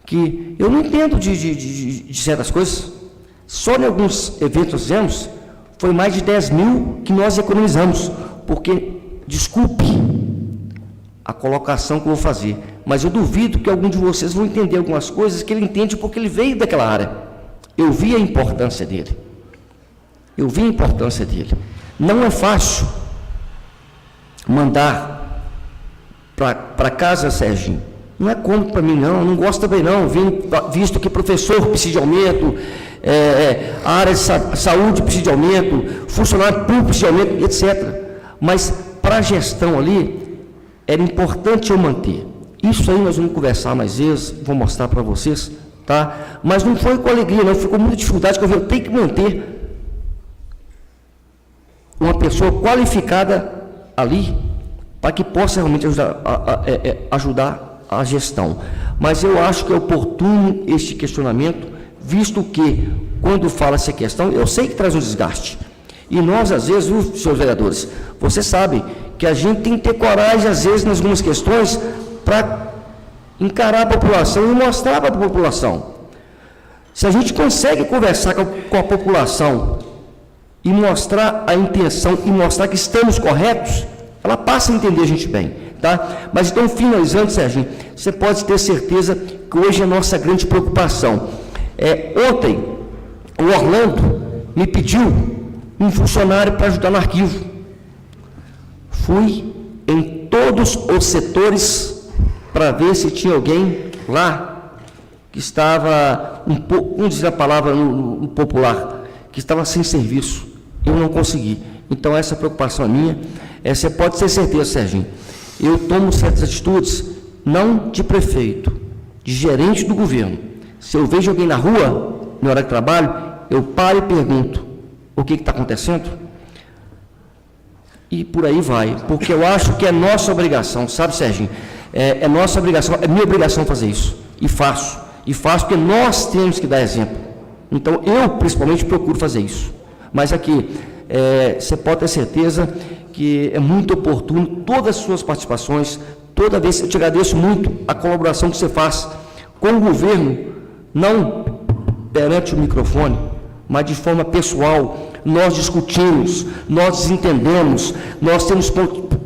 que eu não entendo de certas coisas. Só em alguns eventos que nós fizemos, foi mais de 10 mil que nós economizamos, porque, desculpe a colocação que eu vou fazer, mas eu duvido que algum de vocês vão entender algumas coisas que ele entende porque ele veio daquela área. Eu vi a importância dele. Não é fácil mandar para casa, Serginho. Não é cômodo para mim, não. Não gosto também, não. Visto que professor precisa de aumento, a área de saúde precisa de aumento, funcionário público precisa de aumento, etc. Mas para a gestão ali, era importante eu manter. Isso aí nós vamos conversar mais vezes, vou mostrar para vocês, tá? Mas não foi com alegria, não. Ficou muita dificuldade, que eu tenho que manter uma pessoa qualificada ali, para que possa realmente ajudar a gestão. Mas eu acho que é oportuno este questionamento, visto que, quando fala essa questão, eu sei que traz um desgaste. E nós, às vezes, senhores vereadores, vocês sabem que a gente tem que ter coragem, às vezes, nas algumas questões, para encarar a população e mostrar para a população. Se a gente consegue conversar com a população e mostrar a intenção e mostrar que estamos corretos, ela passa a entender a gente bem, tá? Mas então, finalizando, Serginho, você pode ter certeza que hoje é a nossa grande preocupação. Ontem, o Orlando me pediu um funcionário para ajudar no arquivo. Fui em todos os setores para ver se tinha alguém lá que estava, vamos dizer a palavra no popular, que estava sem serviço. Eu não consegui. Então, essa preocupação é minha. Você pode ter certeza, Serginho. Eu tomo certas atitudes, não de prefeito, de gerente do governo. Se eu vejo alguém na rua, no horário de trabalho, eu paro e pergunto: o que está acontecendo? E por aí vai. Porque eu acho que é nossa obrigação, sabe, Serginho? É nossa obrigação, é minha obrigação fazer isso. E faço. E faço porque nós temos que dar exemplo. Então, eu, principalmente, procuro fazer isso. Mas aqui, você pode ter certeza que é muito oportuno todas as suas participações. Toda vez, eu te agradeço muito a colaboração que você faz com o governo, não perante o microfone, mas de forma pessoal. Nós discutimos, nós desentendemos, nós temos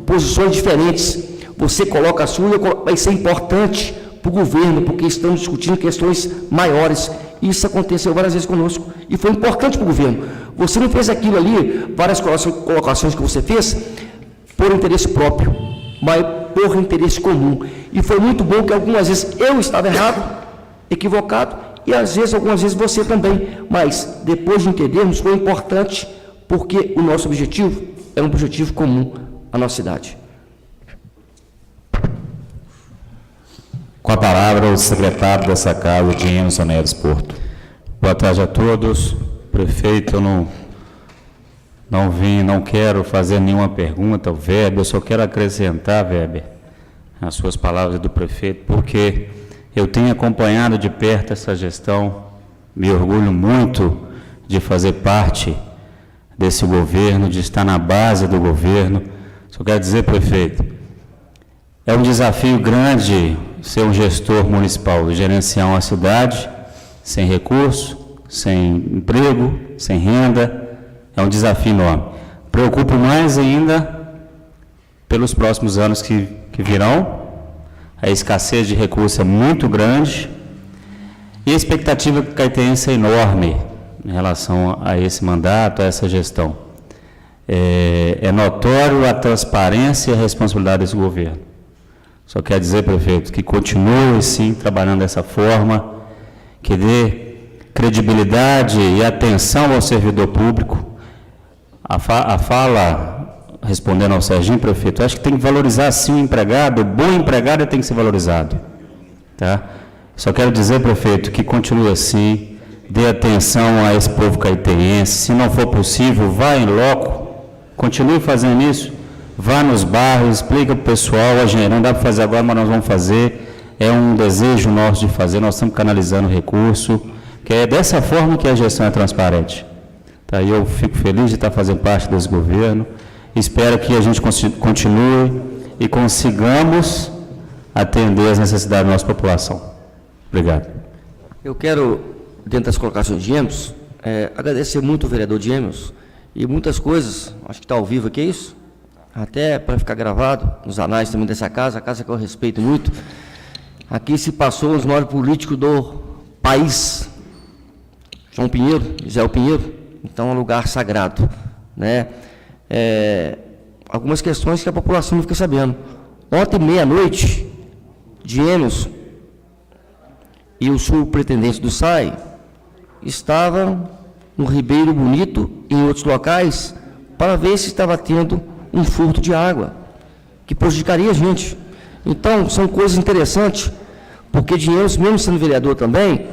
posições diferentes. Você coloca a sua, vai ser importante para o governo, porque estamos discutindo questões maiores. Isso aconteceu várias vezes conosco e foi importante para o governo. Você não fez aquilo ali, várias colocações que você fez, por interesse próprio, mas por interesse comum. E foi muito bom que algumas vezes eu estava errado, equivocado, e às vezes, algumas vezes você também. Mas, depois de entendermos, foi importante, porque o nosso objetivo é um objetivo comum à nossa cidade. Com a palavra, o secretário dessa casa, Emerson Neves Porto. Boa tarde a todos. Prefeito, eu não quero fazer nenhuma pergunta ao Weber, eu só quero acrescentar, Weber, as suas palavras do prefeito, porque eu tenho acompanhado de perto essa gestão, me orgulho muito de fazer parte desse governo, de estar na base do governo. Só quero dizer, prefeito, é um desafio grande ser um gestor municipal, gerenciar uma cidade sem recurso, sem emprego, sem renda, é um desafio enorme. Preocupo mais ainda pelos próximos anos que virão. A escassez de recursos é muito grande e a expectativa caetense é enorme em relação a esse mandato, a essa gestão. É notório a transparência e a responsabilidade desse governo. Só quero dizer, prefeito, que continue, sim, trabalhando dessa forma, que dê credibilidade e atenção ao servidor público. A fala, respondendo ao Serginho, prefeito, acho que tem que valorizar, sim, o empregado. O bom empregado tem que ser valorizado. Tá? Só quero dizer, prefeito, que continue assim, dê atenção a esse povo caetense. Se não for possível, vá em loco, continue fazendo isso. Vá nos bairros, explica para o pessoal, não dá para fazer agora, mas nós vamos fazer. É um desejo nosso de fazer, nós estamos canalizando recurso, que é dessa forma que a gestão é transparente. Tá? Eu fico feliz de estar fazendo parte desse governo, espero que a gente continue e consigamos atender as necessidades da nossa população. Obrigado. Eu quero, dentro das colocações de Emerson, agradecer muito ao vereador de Emerson e muitas coisas, acho que está ao vivo aqui, é isso? Até para ficar gravado nos anais também dessa casa, a casa que eu respeito muito. Aqui se passou os maiores políticos do país. João Pinheiro, José Pinheiro, então é um lugar sagrado, né? Algumas questões que a população não fica sabendo. Ontem, meia-noite, de Emerson e o superintendente do SAI estavam no Ribeiro Bonito e em outros locais para ver se estava tendo um furto de água, que prejudicaria a gente. Então, são coisas interessantes, porque dinheiro, mesmo sendo vereador também,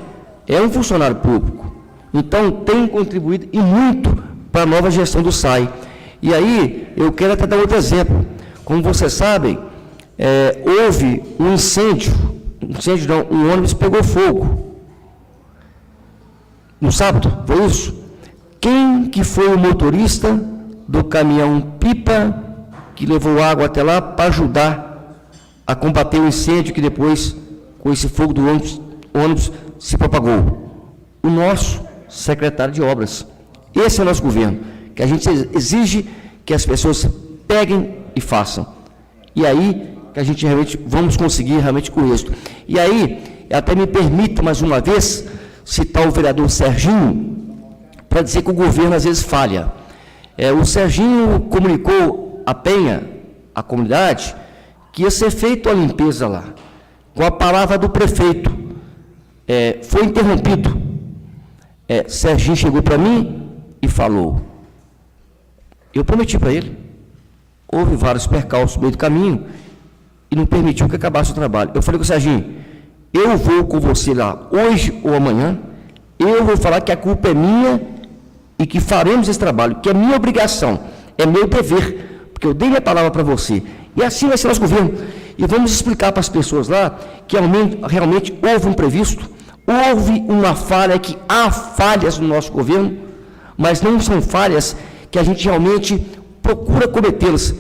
é um funcionário público. Então, tem contribuído e muito para a nova gestão do SAI. E aí, eu quero até dar outro exemplo. Como vocês sabem, houve um incêndio, um ônibus pegou fogo. No sábado, foi isso? Quem que foi o motorista do caminhão pipa que levou água até lá para ajudar a combater o incêndio que depois, com esse fogo do ônibus se propagou? O nosso secretário de obras. Esse é o nosso governo, que a gente exige que as pessoas peguem e façam. E aí que a gente realmente vamos conseguir realmente com êxito. E aí, até me permita mais uma vez citar o vereador Serginho para dizer que o governo às vezes falha. O Serginho comunicou à Penha, à comunidade, que ia ser feita a limpeza lá. Com a palavra do prefeito, foi interrompido. Serginho chegou para mim e falou, eu prometi para ele, houve vários percalços no meio do caminho e não permitiu que acabasse o trabalho. Eu falei com o Serginho, eu vou com você lá hoje ou amanhã, eu vou falar que a culpa é minha e que faremos esse trabalho, que é minha obrigação, é meu dever, porque eu dei minha palavra para você. E assim vai ser nosso governo. E vamos explicar para as pessoas lá que realmente houve um imprevisto, houve uma falha, que há falhas no nosso governo, mas não são falhas que a gente realmente procura cometê-las,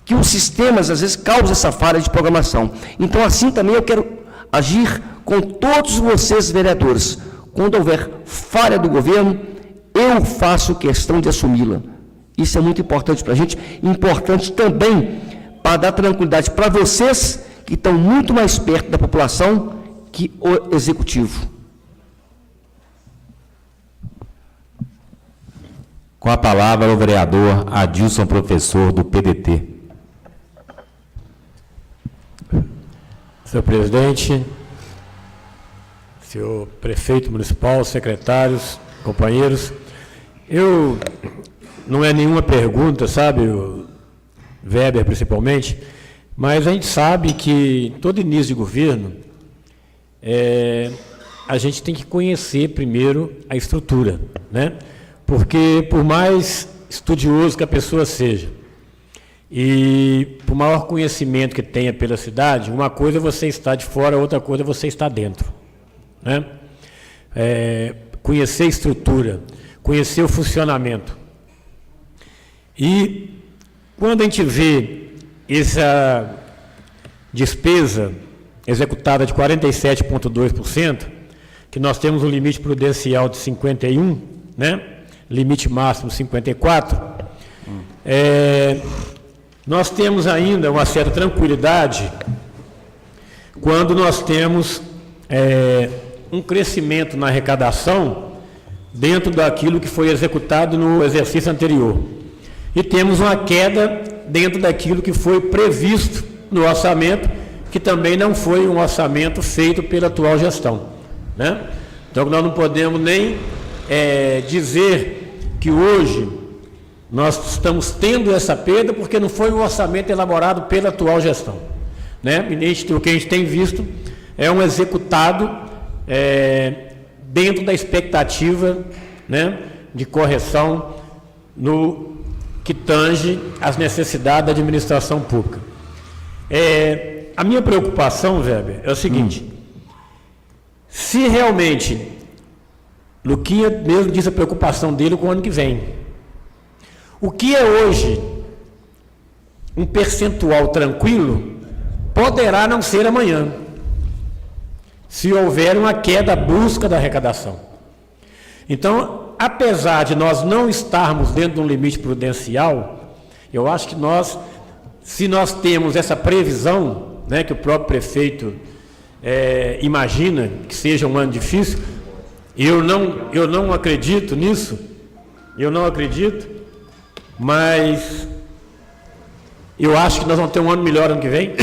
que os sistemas, às vezes, causam essa falha de programação. Então, assim também eu quero agir com todos vocês, vereadores. Quando houver falha do governo, eu faço questão de assumi-la. Isso é muito importante para a gente, importante também para dar tranquilidade para vocês, que estão muito mais perto da população que o Executivo. Com a palavra o vereador Adilson Professor, do PDT. Senhor presidente, senhor prefeito municipal, secretários, companheiros, não é nenhuma pergunta, sabe, o Weber principalmente, mas a gente sabe que todo início de governo, a gente tem que conhecer primeiro a estrutura, né? Porque por mais estudioso que a pessoa seja, e por maior conhecimento que tenha pela cidade, uma coisa é você estar de fora, outra coisa é você estar dentro, né? Conhecer a estrutura, conhecer o funcionamento. E quando a gente vê essa despesa executada de 47,2%, que nós temos um limite prudencial de 51%, né? Limite máximo 54%, nós temos ainda uma certa tranquilidade quando nós temos um crescimento na arrecadação dentro daquilo que foi executado no exercício anterior. E temos uma queda dentro daquilo que foi previsto no orçamento, que também não foi um orçamento feito pela atual gestão, né? Então, nós não podemos nem dizer que hoje nós estamos tendo essa perda porque não foi um orçamento elaborado pela atual gestão, né? O que a gente tem visto é um executado dentro da expectativa, né, de correção no que tange as necessidades da administração pública. A minha preocupação, Weber, é o seguinte: se realmente Luquinha mesmo disse a preocupação dele com o ano que vem, o que é hoje um percentual tranquilo poderá não ser amanhã, se houver uma queda brusca da arrecadação. Então, apesar de nós não estarmos dentro de um limite prudencial, eu acho que se nós temos essa previsão, né, que o próprio prefeito imagina que seja um ano difícil, eu não acredito nisso, mas eu acho que nós vamos ter um ano melhor ano que vem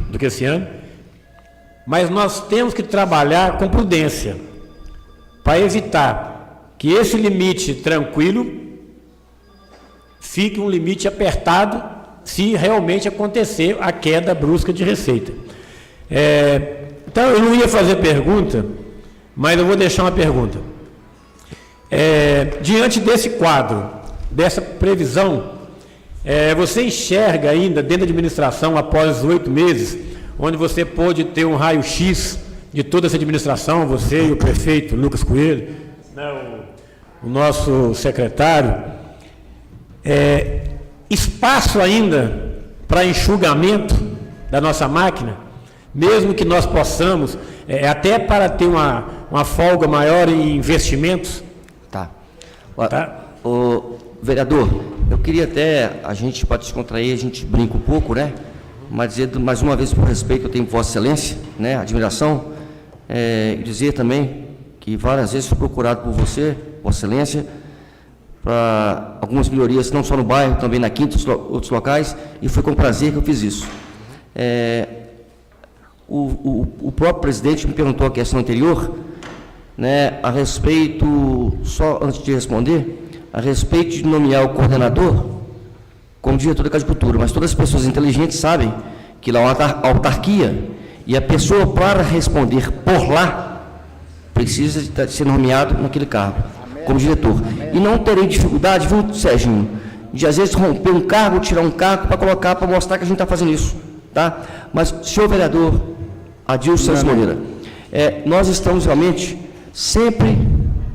do que esse ano, mas nós temos que trabalhar com prudência para evitar que esse limite tranquilo fique um limite apertado se realmente acontecer a queda brusca de receita. Então, eu não ia fazer pergunta, mas eu vou deixar uma pergunta. Diante desse quadro, dessa previsão, você enxerga ainda dentro da administração, após 8 meses, onde você pôde ter um raio-x de toda essa administração, você e o prefeito Lucas Coelho, né, o nosso secretário, espaço ainda para enxugamento da nossa máquina, mesmo que nós possamos, até para ter uma folga maior em investimentos? Tá. O vereador, eu queria até, a gente pode descontrair, a gente brinca um pouco, né? Mas dizer mais uma vez, por respeito, eu tenho Vossa Excelência, né? Admiração, e dizer também que várias vezes fui procurado por você, Vossa Excelência, para algumas melhorias, não só no bairro, também na Quinta, outros locais, e foi com prazer que eu fiz isso. O próprio presidente me perguntou a questão anterior, né, a respeito, só antes de responder, a respeito de nomear o coordenador como diretor da Casa de Cultura, mas todas as pessoas inteligentes sabem que lá é uma autarquia e a pessoa, para responder por lá, precisa de ser nomeado naquele cargo, como diretor. E não terei dificuldade, viu, Serginho, de às vezes romper um cargo, tirar um cargo para colocar, para mostrar que a gente está fazendo isso, tá? Mas, senhor vereador Adilson Moreira, nós estamos realmente sempre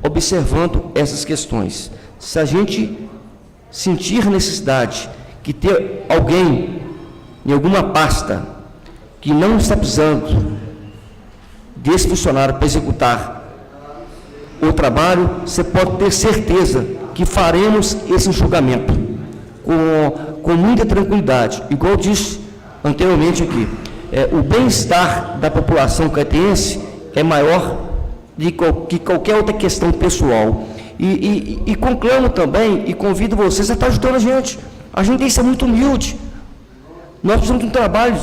observando essas questões. Se a gente sentir necessidade que ter alguém em alguma pasta que não está precisando desse funcionário para executar o trabalho, você pode ter certeza que faremos esse enxugamento com muita tranquilidade. Igual eu disse anteriormente aqui, o bem-estar da população caetense é maior que qualquer outra questão pessoal. E conclamo também e convido vocês a estar ajudando a gente. A gente tem que ser muito humilde. Nós precisamos de um trabalho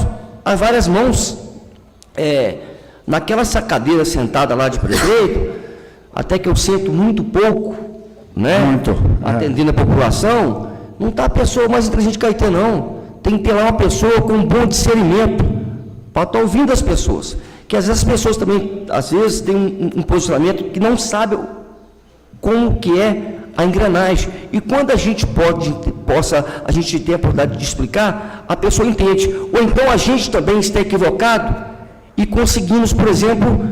a várias mãos. Naquela cadeira sentada lá de prefeito, até que eu sinto muito pouco, né? Muito. Atendendo a população, não está a pessoa mais inteligente que Caetano, não. Tem que ter lá uma pessoa com um bom discernimento para estar ouvindo as pessoas. Que às vezes as pessoas também, às vezes, têm um posicionamento que não sabe como que é a engrenagem. E quando a gente a gente tem a oportunidade de explicar, a pessoa entende. Ou então a gente também está equivocado e conseguimos, por exemplo,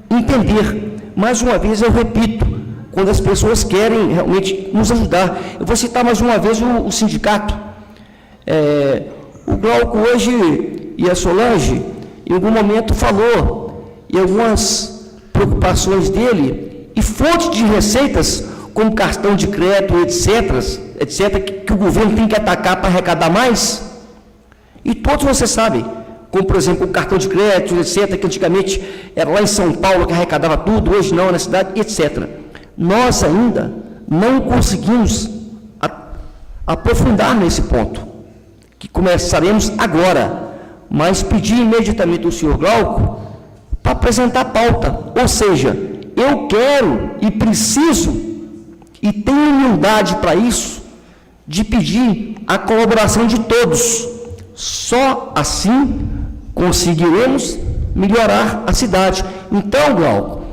entender. Mais uma vez, eu repito, quando as pessoas querem realmente nos ajudar. Eu vou citar mais uma vez o sindicato. O Glauco hoje e a Solange, em algum momento, falou em algumas preocupações dele e fontes de receitas, como cartão de crédito, etc., que o governo tem que atacar para arrecadar mais. E todos vocês sabem, como, por exemplo, o cartão de crédito, etc., que antigamente era lá em São Paulo que arrecadava tudo, hoje não, na cidade, etc. Nós ainda não conseguimos aprofundar nesse ponto, que começaremos agora, mas pedir imediatamente ao senhor Glauco para apresentar a pauta. Ou seja, eu quero e preciso, e tenho humildade para isso, de pedir a colaboração de todos. Só assim conseguiremos melhorar a cidade. Então, Glauco,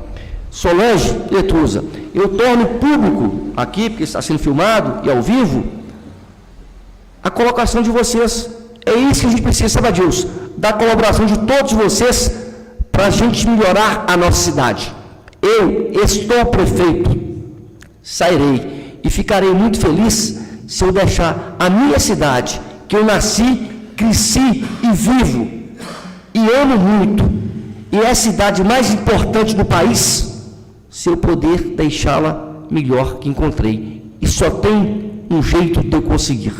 Solange e Etrusa, eu torno público aqui, porque está sendo filmado e ao vivo, a colocação de vocês. É isso que a gente precisa, sabe, Adilson? Da colaboração de todos vocês para a gente melhorar a nossa cidade. Eu estou prefeito, sairei e ficarei muito feliz se eu deixar a minha cidade, que eu nasci, cresci e vivo, e amo muito, e é a cidade mais importante do país, se eu poder deixá-la melhor que encontrei. E só tem um jeito de eu conseguir,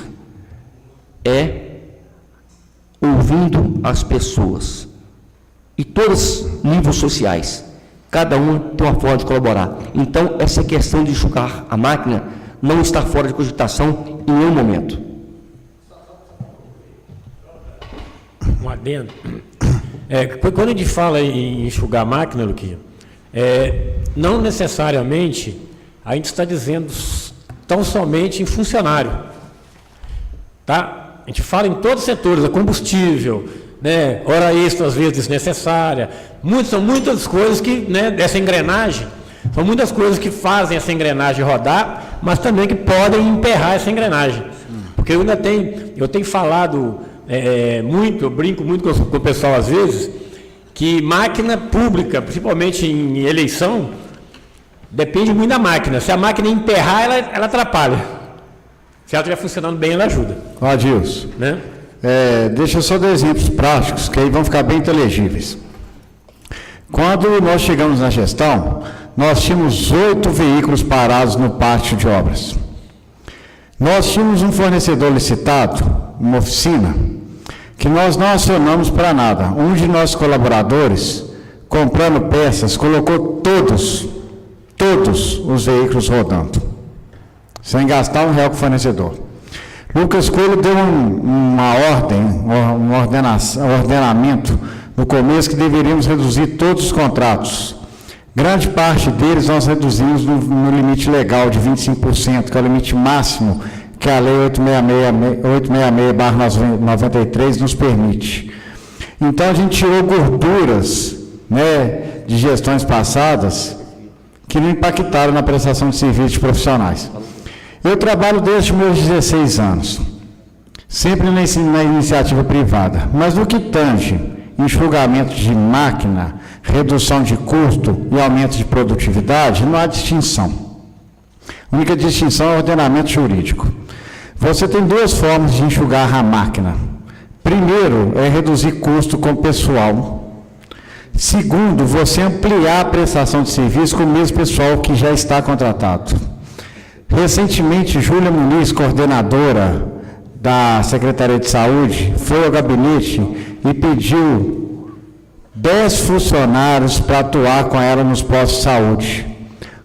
ouvindo as pessoas, e todos os níveis sociais, cada um tem uma forma de colaborar. Então, essa questão de enxugar a máquina não está fora de cogitação em nenhum momento. Um adendo. Quando a gente fala em enxugar a máquina, Luquinha, não necessariamente a gente está dizendo tão somente em funcionário. Tá? A gente fala em todos os setores, a combustível, né, hora extra às vezes desnecessária, são muitas coisas que, né, dessa engrenagem, são muitas coisas que fazem essa engrenagem rodar, mas também que podem emperrar essa engrenagem. Porque eu tenho falado muito, eu brinco muito com o pessoal às vezes, que máquina pública, principalmente em eleição, depende muito da máquina. Se a máquina emperrar, ela atrapalha. Se ela estiver funcionando bem, ela ajuda. Adilson, né? Deixa eu só dar exemplos práticos, que aí vão ficar bem inteligíveis. Quando nós chegamos na gestão, nós tínhamos 8 veículos parados no pátio de obras. Nós tínhamos um fornecedor licitado, uma oficina, que nós não acionamos para nada. Um de nossos colaboradores, comprando peças, colocou todos os veículos rodando, sem gastar R$1 com o fornecedor. Lucas Coelho deu uma ordem, um ordenamento no começo que deveríamos reduzir todos os contratos. Grande parte deles nós reduzimos no limite legal de 25%, que é o limite máximo que a Lei 866/93 nos permite. Então, a gente tirou gorduras, né, de gestões passadas que não impactaram na prestação de serviços profissionais. Eu trabalho desde meus 16 anos, sempre na iniciativa privada, mas no que tange enxugamento de máquina, redução de custo e aumento de produtividade, não há distinção. A única distinção é o ordenamento jurídico. Você tem 2 formas de enxugar a máquina. Primeiro, é reduzir custo com pessoal. Segundo, você ampliar a prestação de serviço com o mesmo pessoal que já está contratado. Recentemente, Júlia Muniz, coordenadora da Secretaria de Saúde, foi ao gabinete e pediu 10 funcionários para atuar com ela nos postos de saúde.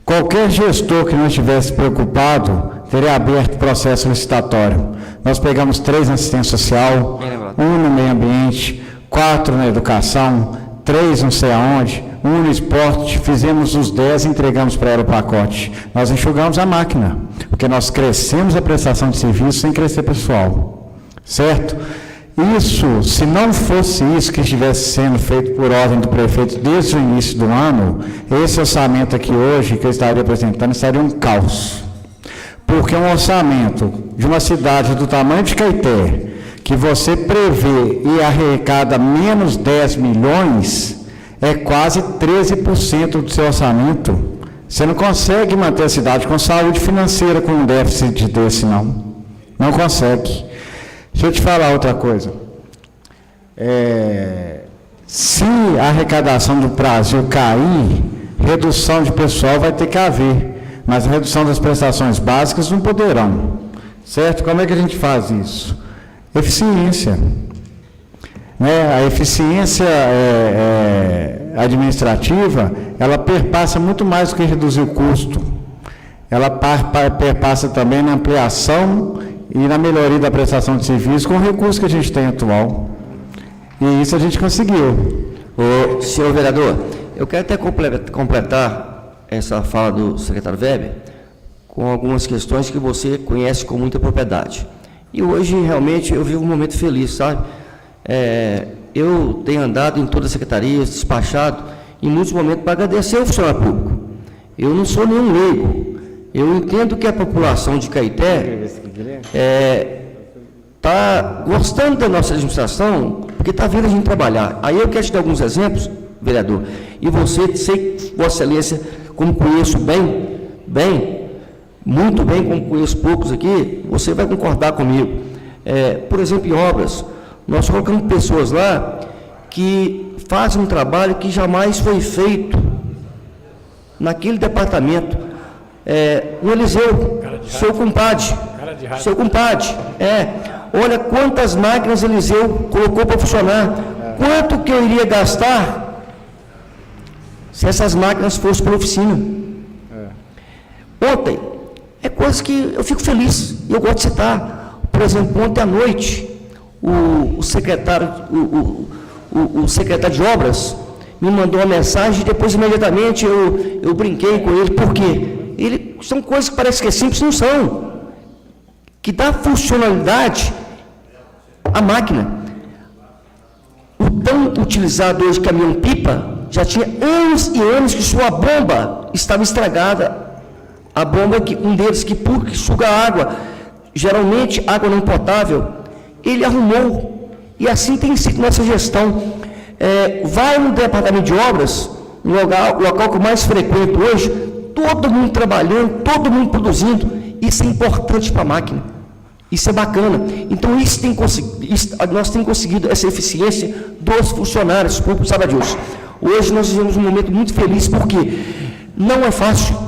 Qualquer gestor que não estivesse preocupado teria aberto processo licitatório. Nós pegamos 3 na assistência social, 1 no meio ambiente, 4 na educação, 3 não sei aonde, 1 no esporte, fizemos os 10 e entregamos para ela o pacote. Nós enxugamos a máquina, porque nós crescemos a prestação de serviço sem crescer pessoal, certo? Isso, se não fosse isso que estivesse sendo feito por ordem do prefeito desde o início do ano, esse orçamento aqui hoje, que eu estaria apresentando, seria um caos. Porque um orçamento de uma cidade do tamanho de Caeté, que você prevê e arrecada menos 10 milhões, é quase 13% do seu orçamento. Você não consegue manter a cidade com saúde financeira com um déficit desse, não. Não consegue. Deixa eu te falar outra coisa. Se a arrecadação do Brasil cair, redução de pessoal vai ter que haver, mas a redução das prestações básicas não poderão. Certo? Como é que a gente faz isso? Eficiência. A eficiência administrativa, ela perpassa muito mais do que reduzir o custo. Ela perpassa também na ampliação e na melhoria da prestação de serviço com o recurso que a gente tem atual. E isso a gente conseguiu. Senhor vereador, eu quero até completar essa fala do secretário Weber com algumas questões que você conhece com muita propriedade. E hoje, realmente, eu vivo um momento feliz, sabe? Eu tenho andado em todas as secretarias, despachado, em muitos momentos, para agradecer ao funcionário público. Eu não sou nenhum leigo. Eu entendo que a população de Caeté está gostando da nossa administração, porque está vendo a gente trabalhar. Aí eu quero te dar alguns exemplos, vereador, e você, sei, Vossa Excelência, como conheço muito bem, como conheço poucos aqui, você vai concordar comigo. Por exemplo, em obras, nós colocamos pessoas lá que fazem um trabalho que jamais foi feito naquele departamento. O Eliseu, seu compadre, olha quantas máquinas Eliseu colocou para funcionar, quanto que eu iria gastar se essas máquinas fossem para a oficina. Ontem, coisa que eu fico feliz, e eu gosto de citar. Por exemplo, ontem à noite, o secretário de obras me mandou uma mensagem, e depois imediatamente eu brinquei com ele, por quê? São coisas que parecem que é simples, não são, que dá funcionalidade à máquina. O tão utilizado hoje caminhão-pipa, já tinha anos e anos que sua bomba estava estragada. A bomba, um deles que suga água, geralmente água não potável, ele arrumou, e assim tem sido nossa gestão. Vai no departamento de obras, o local que eu mais frequento hoje, todo mundo trabalhando, todo mundo produzindo, isso é importante para a máquina, isso é bacana. Então, nós temos conseguido essa eficiência dos funcionários públicos, sabe disso. Hoje nós vivemos um momento muito feliz, porque não é fácil.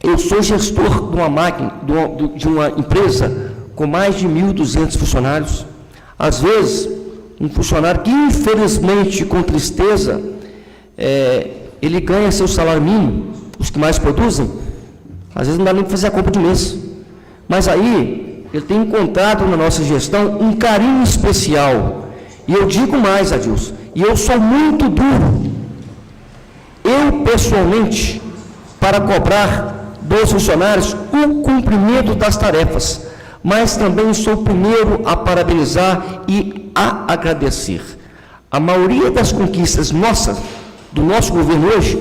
Eu sou gestor de uma máquina, de uma empresa com mais de 1.200 funcionários. Às vezes, um funcionário que, infelizmente, com tristeza, ele ganha seu salário mínimo, os que mais produzem, às vezes não dá nem para fazer a compra de mês. Mas aí, ele tem encontrado na nossa gestão um carinho especial. E eu digo mais, Adilson, e eu sou muito duro, eu pessoalmente, para cobrar dos funcionários o cumprimento das tarefas, mas também sou o primeiro a parabenizar e a agradecer. A maioria das conquistas do nosso governo hoje,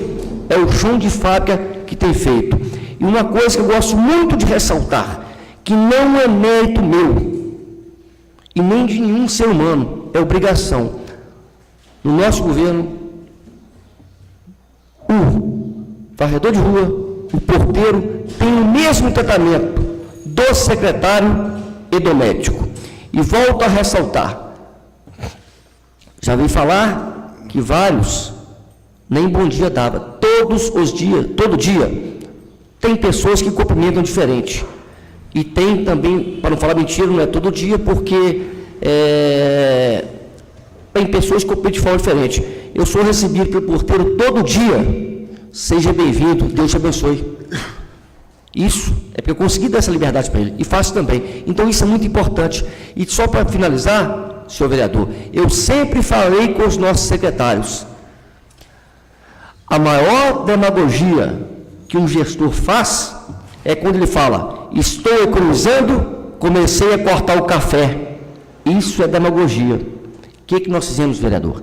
é o chão de fábrica que tem feito. E uma coisa que eu gosto muito de ressaltar, que não é mérito meu, e nem de nenhum ser humano, é obrigação. No nosso governo, o varredor de rua, o porteiro, tem o mesmo tratamento do secretário e do médico. E volto a ressaltar, já vi falar que vários nem bom dia dava. Todos os dias, todo dia, tem pessoas que cumprimentam diferente. E tem também, para não falar mentira, não é todo dia, porque tem pessoas que cumprimentam de forma diferente. Eu sou recebido pelo porteiro todo dia. Seja bem-vindo, Deus te abençoe. Isso é porque eu consegui dar essa liberdade para ele, e faço também. Então isso é muito importante. E só para finalizar, senhor vereador, eu sempre falei com os nossos secretários, a maior demagogia que um gestor faz é quando ele fala, estou economizando, comecei a cortar o café. Isso é demagogia. O que nós fizemos, vereador?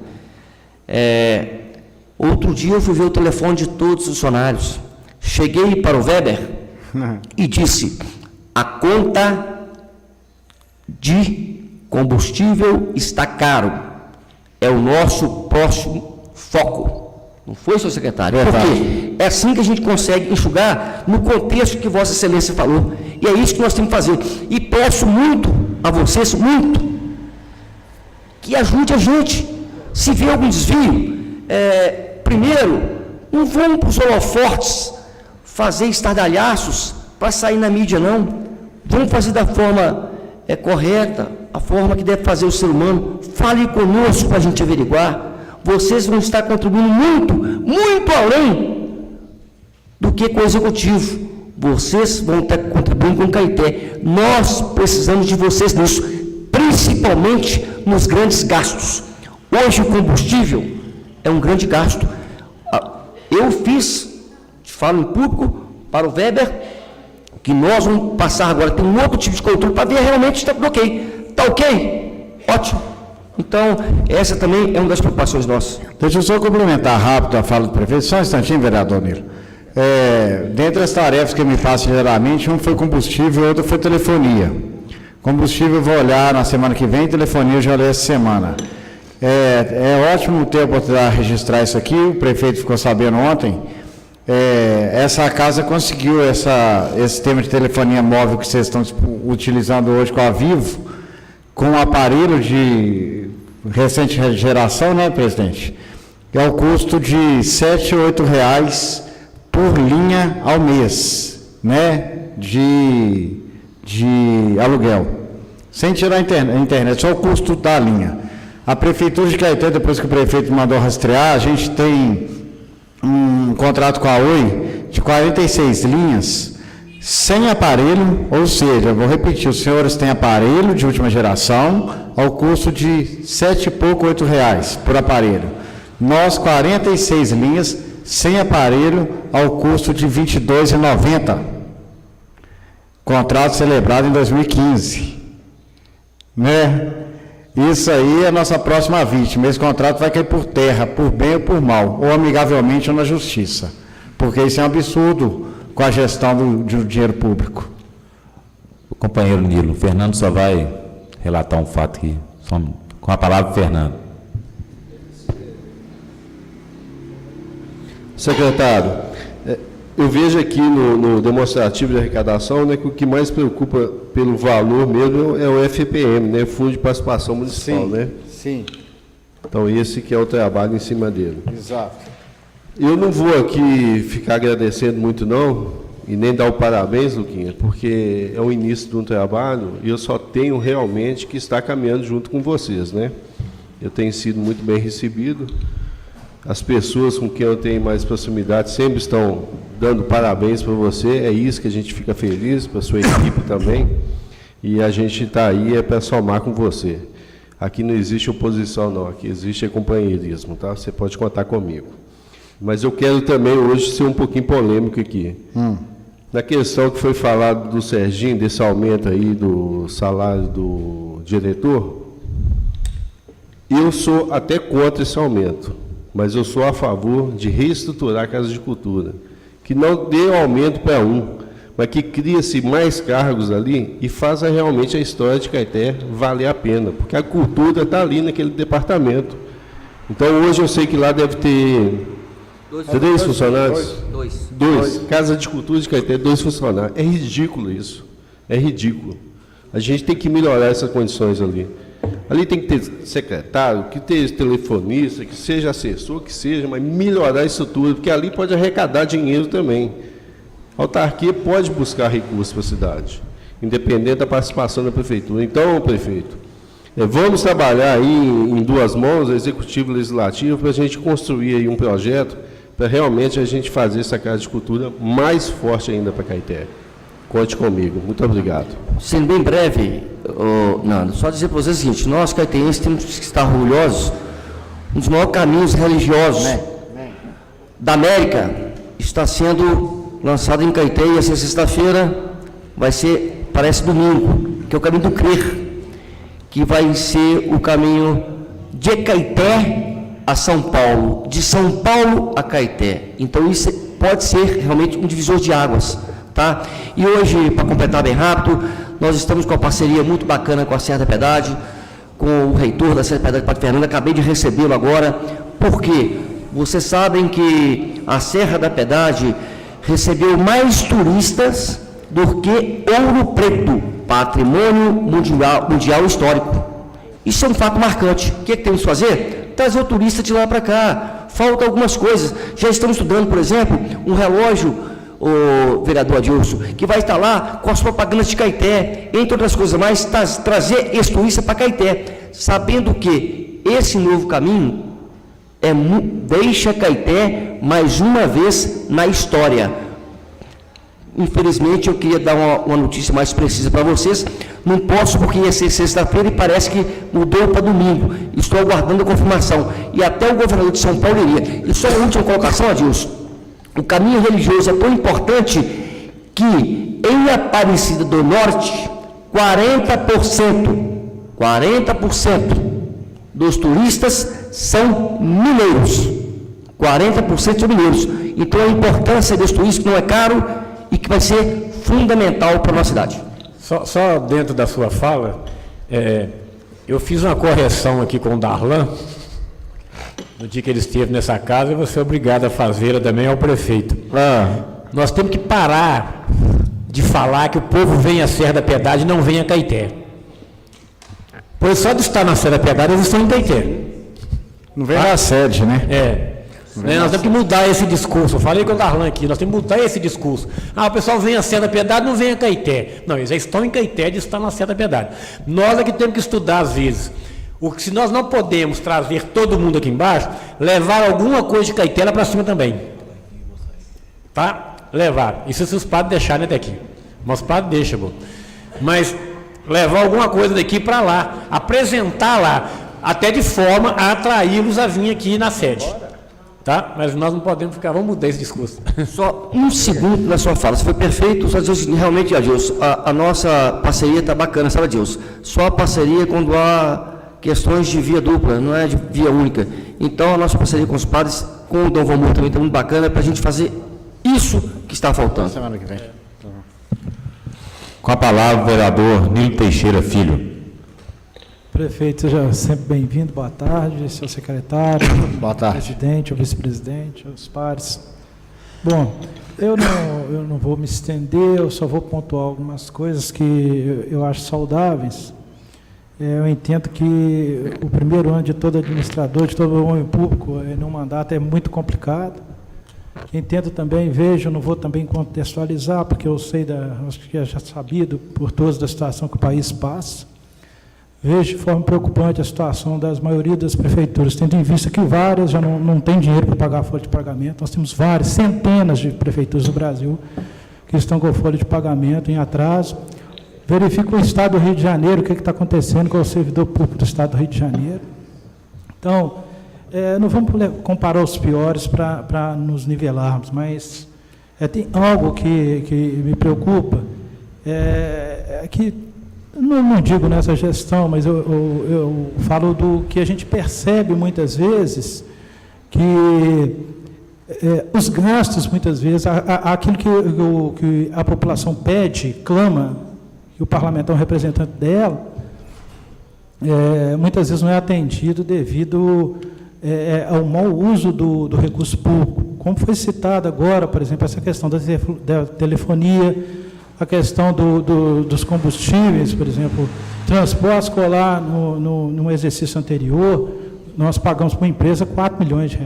Outro dia eu fui ver o telefone de todos os funcionários. Cheguei para o Weber e disse, a conta de combustível está caro. É o nosso próximo foco. Não foi, senhor secretário? Porque é assim que a gente consegue enxugar no contexto que Vossa Excelência falou. E é isso que nós temos que fazer. E peço muito a vocês, muito, que ajude a gente. Se vê algum desvio, primeiro, não vamos para os holofortes fazer estardalhaços para sair na mídia, não. Vamos fazer da forma correta, a forma que deve fazer o ser humano. Fale conosco para a gente averiguar. Vocês vão estar contribuindo muito, muito além do que com o Executivo. Vocês vão estar contribuindo com o Caeté. Nós precisamos de vocês nisso, principalmente nos grandes gastos. Hoje o combustível é um grande gasto. Eu falo em público para o Weber, que nós vamos passar agora, tem um outro tipo de controle para ver realmente se está tudo ok. Está ok? Ótimo. Então, essa também é uma das preocupações nossas. Deixa eu só complementar rápido a fala do prefeito, só um instantinho, vereador Nilo. Dentre as tarefas que me passam geralmente, um foi combustível e outra foi telefonia. Combustível eu vou olhar na semana que vem, telefonia eu já olhei essa semana. É ótimo ter a oportunidade de registrar isso aqui, o prefeito ficou sabendo ontem. Essa casa conseguiu esse sistema de telefonia móvel que vocês estão utilizando hoje com a Vivo, com um aparelho de recente geração, né, presidente? É o custo de R$ 7 ou R$ 8 por linha ao mês, né, de aluguel. Sem tirar a internet, só o custo da linha. A Prefeitura de Caeté, depois que o prefeito mandou rastrear, a gente tem um contrato com a Oi de 46 linhas, sem aparelho, ou seja, vou repetir, os senhores têm aparelho de última geração, ao custo de 7 e pouco, R$ 8 por aparelho. Nós, 46 linhas, sem aparelho, ao custo de R$ 22,90. Contrato celebrado em 2015. Né? Isso aí é a nossa próxima vítima. Esse contrato vai cair por terra, por bem ou por mal, ou amigavelmente ou na justiça. Porque isso é um absurdo com a gestão do dinheiro público. O companheiro Nilo, o Fernando só vai relatar um fato aqui. Com a palavra, Fernando. Secretário, eu vejo aqui no demonstrativo de arrecadação, né, que o que mais preocupa pelo valor mesmo é o FPM, né, Fundo de Participação Municipal, sim, né? Sim. Então, esse que é o trabalho em cima dele. Exato. Eu não vou aqui ficar agradecendo muito, não, e nem dar o parabéns, Luquinha, porque é o início de um trabalho e eu só tenho realmente que estar caminhando junto com vocês, né? Eu tenho sido muito bem recebido. As pessoas com quem eu tenho mais proximidade sempre estão dando parabéns para você, é isso que a gente fica feliz, para a sua equipe também, e a gente está aí para somar com você. Aqui não existe oposição, não, aqui existe companheirismo, tá? Você pode contar comigo. Mas eu quero também hoje ser um pouquinho polêmico aqui. Na questão que foi falado do Serginho, desse aumento aí do salário do diretor, eu sou até contra esse aumento, mas eu sou a favor de reestruturar a Casa de Cultura, que não dê aumento para mas que cria-se mais cargos ali e faça realmente a história de Caeté valer a pena, porque a cultura está ali naquele departamento. Então, hoje eu sei que lá deve ter 3 funcionários? 2. Casa de Cultura de Caeté, 2 funcionários. É ridículo isso. É ridículo. A gente tem que melhorar essas condições ali. Ali tem que ter secretário, que ter telefonista, que seja assessor, que seja, mas melhorar a estrutura, porque ali pode arrecadar dinheiro também. A autarquia pode buscar recursos para a cidade, independente da participação da prefeitura. Então, prefeito, vamos trabalhar aí em duas mãos, executivo e legislativo, para a gente construir aí um projeto para realmente a gente fazer essa Casa de Cultura mais forte ainda para Caeté. Conte comigo. Muito obrigado. Sendo bem breve, Nando, só dizer para vocês o seguinte: nós, caetenses, temos que estar orgulhosos. Um dos maiores caminhos religiosos da América está sendo lançado em Caeté, e essa sexta-feira vai ser, parece domingo, que é o caminho do crer, que vai ser o caminho de Caeté a São Paulo, de São Paulo a Caeté. Então isso pode ser realmente um divisor de águas, tá? E hoje, para completar bem rápido, nós estamos com uma parceria muito bacana com a Serra da Piedade, com o reitor da Serra da Piedade, Padre Fernando. Acabei de recebê-lo agora. Por quê? Vocês sabem que a Serra da Piedade recebeu mais turistas do que Ouro Preto, patrimônio mundial histórico. Isso é um fato marcante. O que é que temos que fazer? Trazer o turista de lá para cá. Faltam algumas coisas. Já estamos estudando, por exemplo, um relógio, o vereador Adilson, que vai estar lá com as propagandas de Caeté, entre outras coisas mais, trazer esse turista para Caeté, sabendo que esse novo caminho deixa Caeté mais uma vez na história. Infelizmente, eu queria dar uma notícia mais precisa para vocês. Não posso, porque ia ser sexta-feira e parece que mudou para domingo. Estou aguardando a confirmação. E até o governador de São Paulo iria. E só a última colocação, Adilson. O caminho religioso é tão importante que, em Aparecida do Norte, 40% dos turistas são mineiros. 40% são mineiros. Então, a importância desse turismo, que não é caro e que vai ser fundamental para a nossa cidade. Só dentro da sua fala, eu fiz uma correção aqui com o Darlan, no dia que ele esteve nessa casa, e você é obrigado a fazê-la também ao prefeito. Nós temos que parar de falar que o povo vem à Serra da Piedade e não vem a Caeté. Pois só de estar na Serra da Piedade, eles estão em Caeté. Não vem na sede, né? Nós temos que mudar esse discurso. Eu falei com o Darlan aqui, nós temos que mudar esse discurso. O pessoal vem à Serra da Piedade, não vem a Caeté. Não, eles já estão em Caeté de estar na Serra da Piedade. Nós é que temos que estudar às vezes. Se nós não podemos trazer todo mundo aqui embaixo, levar alguma coisa de Caeté lá para cima também. Tá? Levar. Isso se os padres deixarem até aqui. Mas os padres deixam, bom. Mas levar alguma coisa daqui para lá, apresentar lá, até de forma a atraí-los a vir aqui na sede. Tá? Mas nós não podemos ficar, vamos mudar esse discurso. Só um segundo na sua fala, você foi perfeito, só dizer o seguinte, realmente, Adilson, a nossa parceria está bacana, sabe, Adilson? Só a parceria quando há questões de via dupla, não é de via única. Então, a nossa parceria com os padres, com o Dom Valmor também está muito bacana, para a gente fazer isso que está faltando. Semana que vem. Com a palavra, o vereador Nilo Teixeira Filho. Prefeito, seja sempre bem-vindo, boa tarde, seu secretário, Boa tarde. presidente, o vice-presidente, os pares. Bom, eu não vou me estender, eu só vou pontuar algumas coisas que eu acho saudáveis. Eu entendo que o primeiro ano de todo administrador, de todo homem público, no mandato é muito complicado. Entendo também, vejo, não vou também contextualizar, porque eu sei, acho que é já sabido por todos da situação que o país passa. Vejo de forma preocupante a situação das maioria das prefeituras, tendo em vista que várias já não têm dinheiro para pagar a folha de pagamento. Nós temos várias, centenas de prefeituras do Brasil que estão com folha de pagamento em atraso. Verifico o Estado do Rio de Janeiro, o que está acontecendo com o servidor público do Estado do Rio de Janeiro. Então, não vamos comparar os piores para nos nivelarmos, mas tem algo que me preocupa, que não digo nessa gestão, mas eu falo do que a gente percebe muitas vezes, que os gastos, muitas vezes, aquilo que a população pede, clama, que o parlamento é um representante dela, muitas vezes não é atendido devido ao mau uso do recurso público. Como foi citado agora, por exemplo, essa questão da telefonia, a questão dos combustíveis, por exemplo, transporte escolar no exercício anterior, nós pagamos para uma empresa R$4 milhões.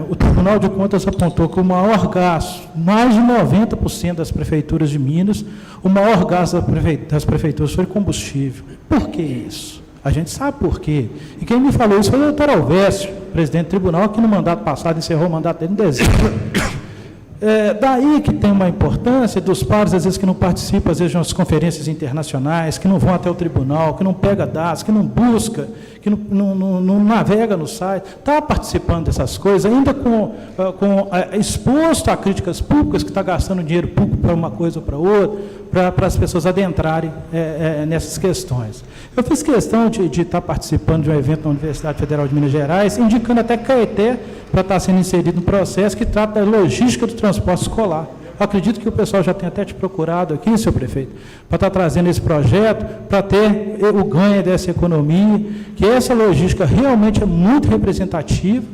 O Tribunal de Contas apontou que o maior gasto, mais de 90% das prefeituras de Minas, o maior gasto das prefeituras foi combustível. Por que isso? A gente sabe por quê. E quem me falou isso foi o doutor Alvécio, presidente do tribunal, que no mandato passado encerrou o mandato dele em dezembro. Daí que tem uma importância dos pares, às vezes, que não participam, às vezes, de umas conferências internacionais, que não vão até o tribunal, que não pega dados, que não busca, que não navega no site, está participando dessas coisas, ainda exposto a críticas públicas, que está gastando dinheiro público para uma coisa ou para outra, para as pessoas adentrarem nessas questões. Eu fiz questão de estar participando de um evento na Universidade Federal de Minas Gerais, indicando até Caeté para estar sendo inserido no processo que trata da logística do transporte escolar. Eu acredito que o pessoal já tem até te procurado aqui, senhor prefeito, para estar trazendo esse projeto, para ter o ganho dessa economia, que essa logística realmente é muito representativa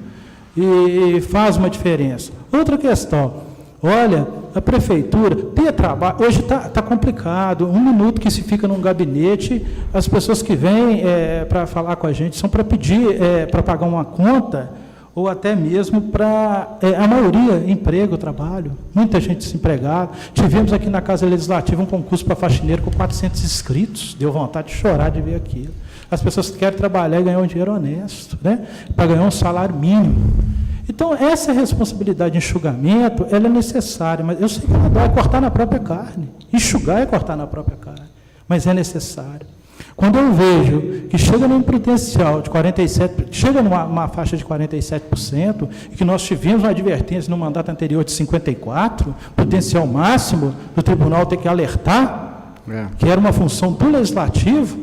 e faz uma diferença. Outra questão, olha, a prefeitura tem trabalho, hoje está complicado, 1 minuto que se fica num gabinete, as pessoas que vêm para falar com a gente são para pedir, para pagar uma conta, ou até mesmo para, a maioria, emprego, trabalho, muita gente desempregada. Tivemos aqui na Casa Legislativa um concurso para faxineiro com 400 inscritos, deu vontade de chorar de ver aquilo. As pessoas querem trabalhar e ganhar um dinheiro honesto, né? Para ganhar um salário mínimo. Então, essa responsabilidade de enxugamento, ela é necessária, mas eu sei que ela dói cortar na própria carne. Enxugar é cortar na própria carne, mas é necessário. Quando eu vejo que chega num potencial de 47%, chega numa faixa de 47%, e que nós tivemos uma advertência no mandato anterior de 54%, potencial máximo do tribunal ter que alertar, que era uma função do legislativo,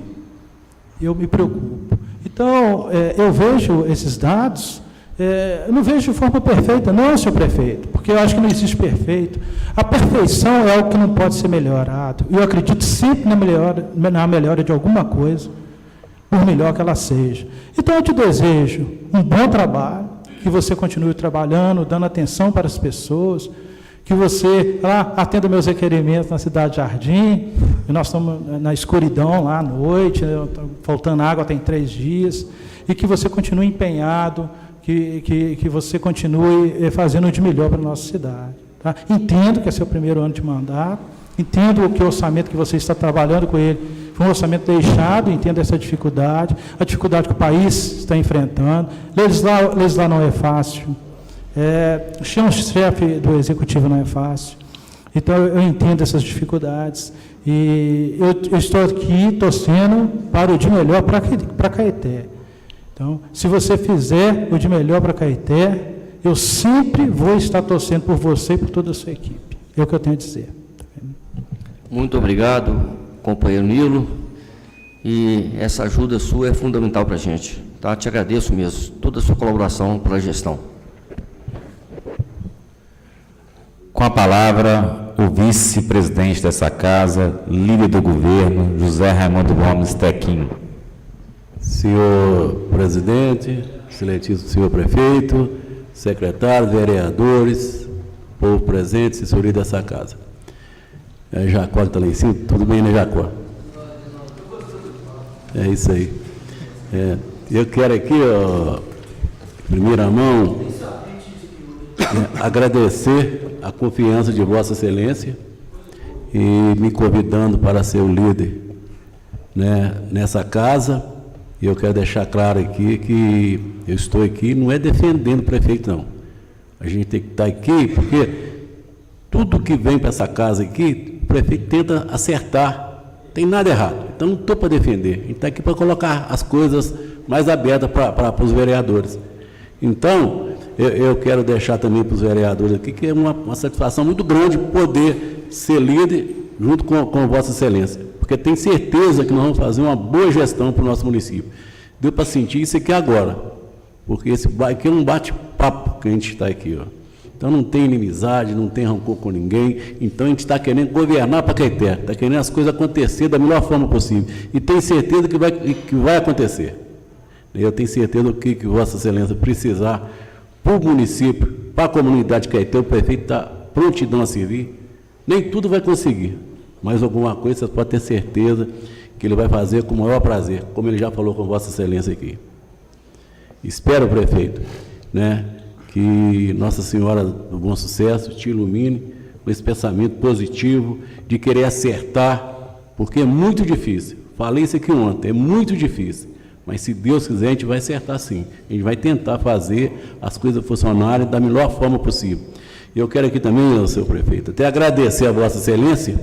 eu me preocupo. Então, eu vejo esses dados, eu não vejo de forma perfeita, não, senhor prefeito, porque eu acho que não existe perfeito. A perfeição é algo que não pode ser melhorado. E eu acredito sempre na melhora de alguma coisa, por melhor que ela seja. Então, eu te desejo um bom trabalho, que você continue trabalhando, dando atenção para as pessoas, que você atenda meus requerimentos na Cidade de Jardim, e nós estamos na escuridão lá à noite, faltando água tem 3 dias, e que você continue empenhado, que você continue fazendo o de melhor para a nossa cidade. Tá? Entendo que é seu primeiro ano de mandato, entendo que o orçamento que você está trabalhando com ele foi um orçamento deixado, entendo essa dificuldade, a dificuldade que o país está enfrentando. Legislar não é fácil, ser um chefe do executivo não é fácil. Então, eu entendo essas dificuldades e eu estou aqui torcendo para o de melhor para Caeté. Então, se você fizer o de melhor para Caeté, eu sempre vou estar torcendo por você e por toda a sua equipe. É o que eu tenho a dizer. Muito obrigado, companheiro Nilo. E essa ajuda sua é fundamental para a gente. Tá? Te agradeço mesmo, toda a sua colaboração para a gestão. Com a palavra, o vice-presidente dessa casa, líder do governo, José Raimundo Gomes Tequim. Senhor presidente, excelentíssimo senhor prefeito, secretários, vereadores, povo presente, assessoria dessa casa. Jacó está lá em cima, tudo bem, né, Jacó? É isso aí. Eu quero aqui, em primeira mão, agradecer a confiança de Vossa Excelência e me convidando para ser o líder, né, nessa casa. E eu quero deixar claro aqui que eu estou aqui, não é defendendo o prefeito, não. A gente tem que estar aqui, porque tudo que vem para essa casa aqui, o prefeito tenta acertar. Tem nada errado. Então, não estou para defender. A gente está aqui para colocar as coisas mais abertas para os vereadores. Então, eu quero deixar também para os vereadores aqui que é uma satisfação muito grande poder ser líder junto com Vossa Excelência. Porque tenho certeza que nós vamos fazer uma boa gestão para o nosso município. Deu para sentir isso aqui agora, porque esse aqui é um bate-papo que a gente está aqui. Então, não tem inimizade, não tem rancor com ninguém. Então, a gente está querendo governar para Caeté, está querendo as coisas acontecer da melhor forma possível. E tenho certeza que vai acontecer. Eu tenho certeza que Vossa Excelência precisar para o município, para a comunidade de Caeté, o prefeito está prontidão a servir. Nem tudo vai conseguir, mas alguma coisa você pode ter certeza que ele vai fazer com o maior prazer, como ele já falou com Vossa Excelência aqui. Espero, prefeito, né, que Nossa Senhora do Bom Sucesso te ilumine com esse pensamento positivo de querer acertar, porque é muito difícil. Falei isso aqui ontem, é muito difícil. Mas se Deus quiser, a gente vai acertar sim. A gente vai tentar fazer as coisas funcionarem da melhor forma possível. E eu quero aqui também, senhor prefeito, até agradecer a Vossa Excelência,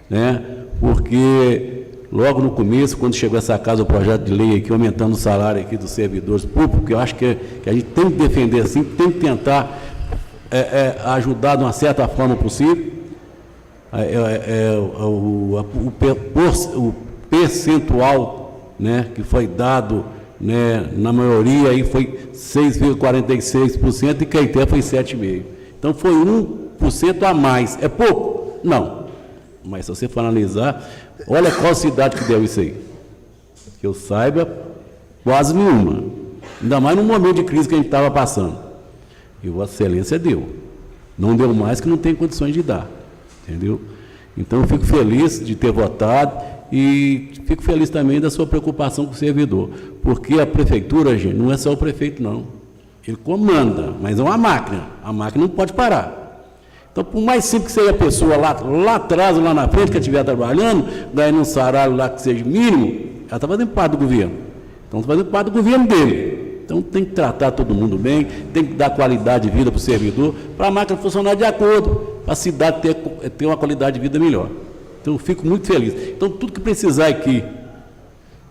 né, porque logo no começo, quando chegou essa casa, o projeto de lei aqui, aumentando o salário aqui dos servidores públicos, que eu acho que a gente tem que defender assim, tem que tentar ajudar de uma certa forma possível. O percentual, né, que foi dado, né, na maioria aí foi 6,46% e Caeté foi 7,5%. Então foi 1% a mais. É pouco? Não. Mas se você for analisar, olha qual cidade que deu isso aí. Que eu saiba, quase nenhuma. Ainda mais no momento de crise que a gente estava passando. E Vossa Excelência deu. Não deu mais que não tem condições de dar. Entendeu? Então eu fico feliz de ter votado e fico feliz também da sua preocupação com o servidor. Porque a prefeitura, gente, não é só o prefeito, não. Ele comanda, mas é uma máquina. A máquina não pode parar. Então, por mais simples que seja a pessoa lá atrás, lá na frente, que estiver trabalhando, ganhando um salário lá que seja mínimo, ela está fazendo parte do governo. Então, está fazendo parte do governo dele. Então, tem que tratar todo mundo bem, tem que dar qualidade de vida para o servidor, para a máquina funcionar de acordo, para a cidade ter uma qualidade de vida melhor. Então, eu fico muito feliz. Então, tudo que precisar aqui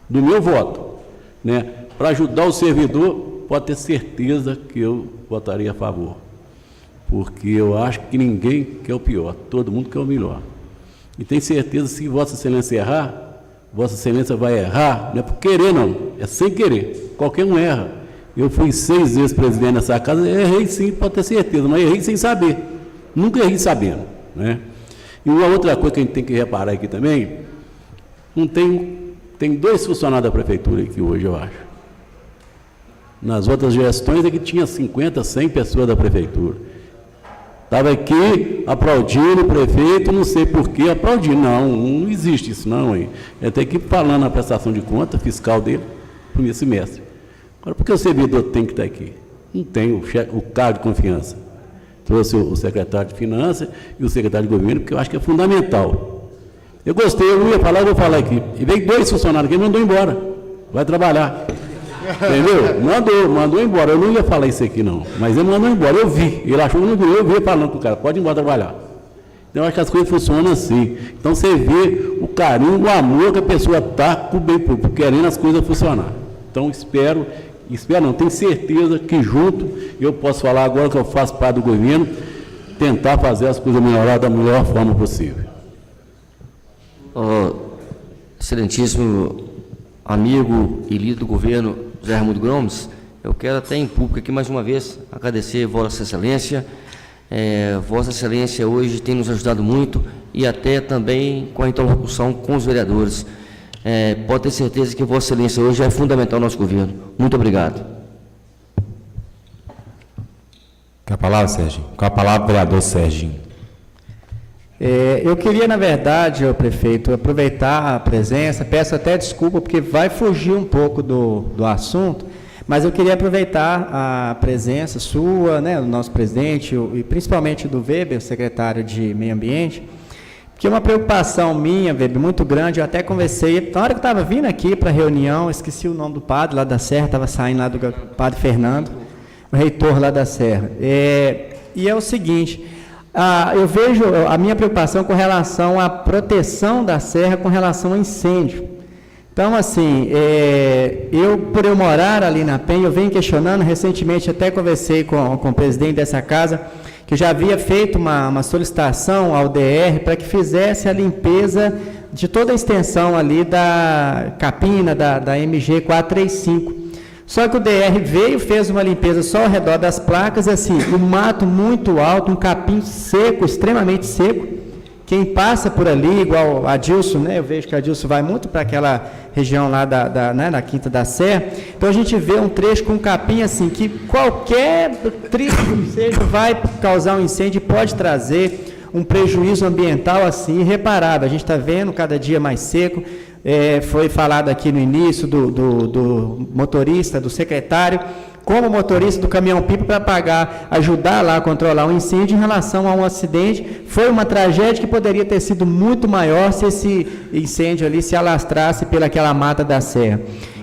do meu voto, né, para ajudar o servidor, pode ter certeza que eu votaria a favor. Porque eu acho que ninguém quer o pior, todo mundo quer o melhor. E tenho certeza que se Vossa Excelência errar, Vossa Excelência vai errar, não é por querer não, é sem querer, qualquer um erra. Eu fui 6 vezes presidente nessa casa, errei sim, pode ter certeza, mas errei sem saber, nunca errei sabendo, né? E uma outra coisa que a gente tem que reparar aqui também, tem 2 funcionários da prefeitura aqui hoje, eu acho. Nas outras gestões é que tinha 50, 100 pessoas da prefeitura. Estava aqui aplaudindo o prefeito, não sei por que aplaudindo. Não existe isso não, hein? Ele tem que ir falando a prestação de conta fiscal dele, primeiro semestre. Agora, por que o servidor tem que estar aqui? Não tem o cargo de confiança. Trouxe o secretário de Finanças e o secretário de Governo, porque eu acho que é fundamental. Eu gostei, eu não ia falar, eu vou falar aqui. E veio 2 funcionários aqui, mandou embora. Vai trabalhar. Entendeu? Mandou embora. Eu não ia falar isso aqui, não. Mas ele mandou embora. Eu vi. Ele achou que não viu. Eu vi falando com o cara. Pode ir embora trabalhar. Então, eu acho que as coisas funcionam assim. Então, você vê o carinho, o amor que a pessoa está com o bem público, querendo as coisas funcionar. Então, espero não, tenho certeza que junto, eu posso falar agora que eu faço parte do governo, tentar fazer as coisas melhorar da melhor forma possível. Excelentíssimo amigo e líder do governo, José Raimundo Gomes, eu quero até em público aqui mais uma vez agradecer Vossa Excelência. Vossa Excelência hoje tem nos ajudado muito e até também com a interlocução com os vereadores. Pode ter certeza que Vossa Excelência hoje é fundamental no nosso governo. Muito obrigado. Com a palavra, Serginho. Com a palavra, vereador Serginho. Eu queria, na verdade, prefeito, aproveitar a presença, peço até desculpa, porque vai fugir um pouco do assunto, mas eu queria aproveitar a presença sua, né, do nosso presidente, e principalmente do Weber, secretário de Meio Ambiente, porque é uma preocupação minha, Weber, muito grande. Eu até conversei, na hora que eu estava vindo aqui para a reunião, esqueci o nome do padre lá da Serra, estava saindo lá do padre Fernando, o reitor lá da Serra. E é o seguinte... eu vejo a minha preocupação com relação à proteção da serra com relação ao incêndio. Então, assim, por eu morar ali na Penha, eu venho questionando, recentemente até conversei com o presidente dessa casa, que já havia feito uma solicitação ao DR para que fizesse a limpeza de toda a extensão ali da capina, da MG 435. Só que o DR veio, fez uma limpeza só ao redor das placas, e assim, um mato muito alto, um capim seco, extremamente seco. Quem passa por ali, igual a Adilson, né? Eu vejo que a Adilson vai muito para aquela região lá da Quinta da Serra. Então a gente vê um trecho com um capim assim, que qualquer trilho que seja vai causar um incêndio e pode trazer um prejuízo ambiental assim irreparável. A gente está vendo cada dia mais seco. Foi falado aqui no início do motorista, do secretário, como motorista do caminhão-pipa para ajudar lá a controlar um incêndio em relação a um acidente. Foi uma tragédia que poderia ter sido muito maior se esse incêndio ali se alastrasse pelaquela mata da serra.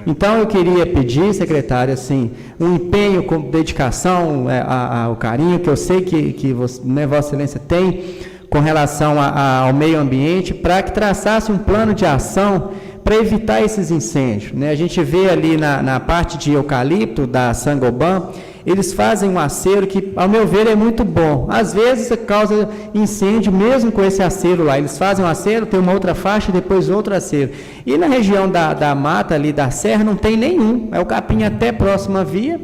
Então, eu queria pedir, secretário, assim, um empenho com dedicação ao carinho que eu sei que você, né, Vossa Excelência tem com relação ao meio ambiente, para que traçasse um plano de ação para evitar esses incêndios, né? A gente vê ali na parte de eucalipto da Sangoban, eles fazem um acero que, ao meu ver, é muito bom. Às vezes causa incêndio mesmo com esse acero lá. Eles fazem um acero, tem uma outra faixa e depois outro acero. E na região da mata ali da serra não tem nenhum. É o capim até próxima via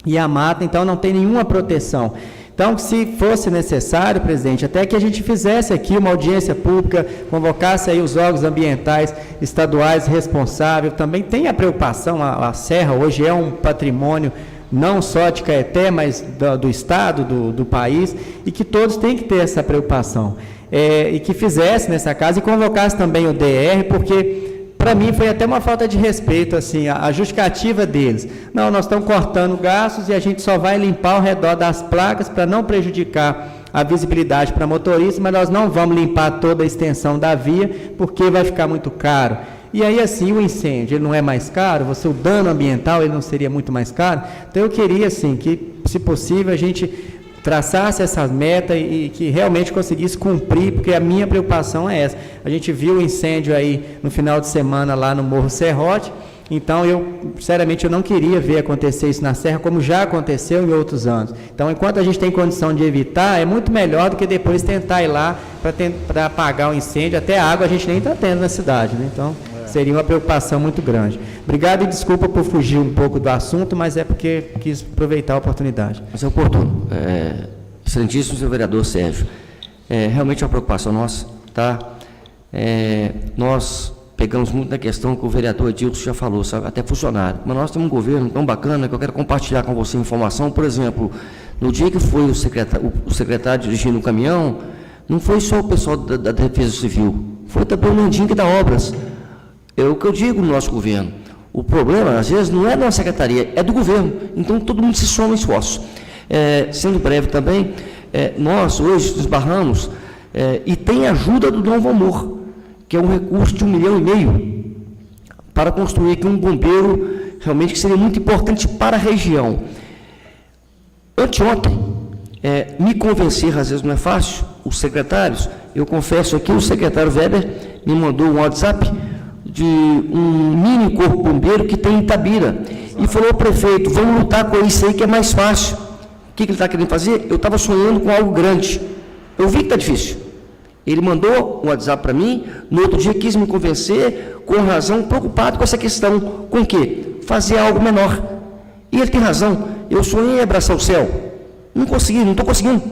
e a mata, então não tem nenhuma proteção. Então, se fosse necessário, presidente, até que a gente fizesse aqui uma audiência pública, convocasse aí os órgãos ambientais estaduais responsáveis, também tem a preocupação, a serra hoje é um patrimônio não só de Caeté, mas do Estado, do país, e que todos têm que ter essa preocupação. E que fizesse nessa casa e convocasse também o DR, porque para mim foi até uma falta de respeito, assim, a justificativa deles. Não, nós estamos cortando gastos e a gente só vai limpar ao redor das placas para não prejudicar a visibilidade para motorista, mas nós não vamos limpar toda a extensão da via, porque vai ficar muito caro. E aí, assim, o incêndio, ele não é mais caro? O dano ambiental, ele não seria muito mais caro? Então, eu queria, assim, que, se possível, a gente traçasse essas metas e que realmente conseguisse cumprir, porque a minha preocupação é essa. A gente viu o incêndio aí no final de semana lá no Morro Serrote, então sinceramente, eu não queria ver acontecer isso na Serra, como já aconteceu em outros anos. Então, enquanto a gente tem condição de evitar, é muito melhor do que depois tentar ir lá para apagar o incêndio. Até a água a gente nem está tendo na cidade, né? Então, seria uma preocupação muito grande. Obrigado e desculpa por fugir um pouco do assunto, mas é porque quis aproveitar a oportunidade. Mas é oportuno. Excelentíssimo senhor vereador Sérgio, realmente é uma preocupação nossa, tá? Nós pegamos muito na questão que o vereador Edilson já falou, sabe? Até funcionário. Mas nós temos um governo tão bacana que eu quero compartilhar com você informação. Por exemplo, no dia que foi o secretário dirigindo o caminhão, não foi só o pessoal da Defesa Civil, foi também o Landim que dá obras. É o que eu digo no nosso governo. O problema, às vezes, não é da secretaria, é do governo. Então, todo mundo se soma esforço. Sendo breve também, nós hoje desbarramos e tem ajuda do Novo Amor, que é um recurso de 1,5 milhão para construir aqui um bombeiro realmente que seria muito importante para a região. Anteontem, me convencer, às vezes não é fácil, os secretários, eu confesso aqui, o secretário Weber me mandou um WhatsApp de um mini corpo bombeiro que tem em Itabira, e falou: prefeito, vamos lutar com isso aí que é mais fácil. O que ele está querendo fazer? Eu estava sonhando com algo grande, eu vi que está difícil. Ele mandou um WhatsApp para mim, no outro dia quis me convencer, com razão, preocupado com essa questão. Com o quê? Fazer algo menor. E ele tem razão, eu sonhei em abraçar o céu, não consegui, não estou conseguindo.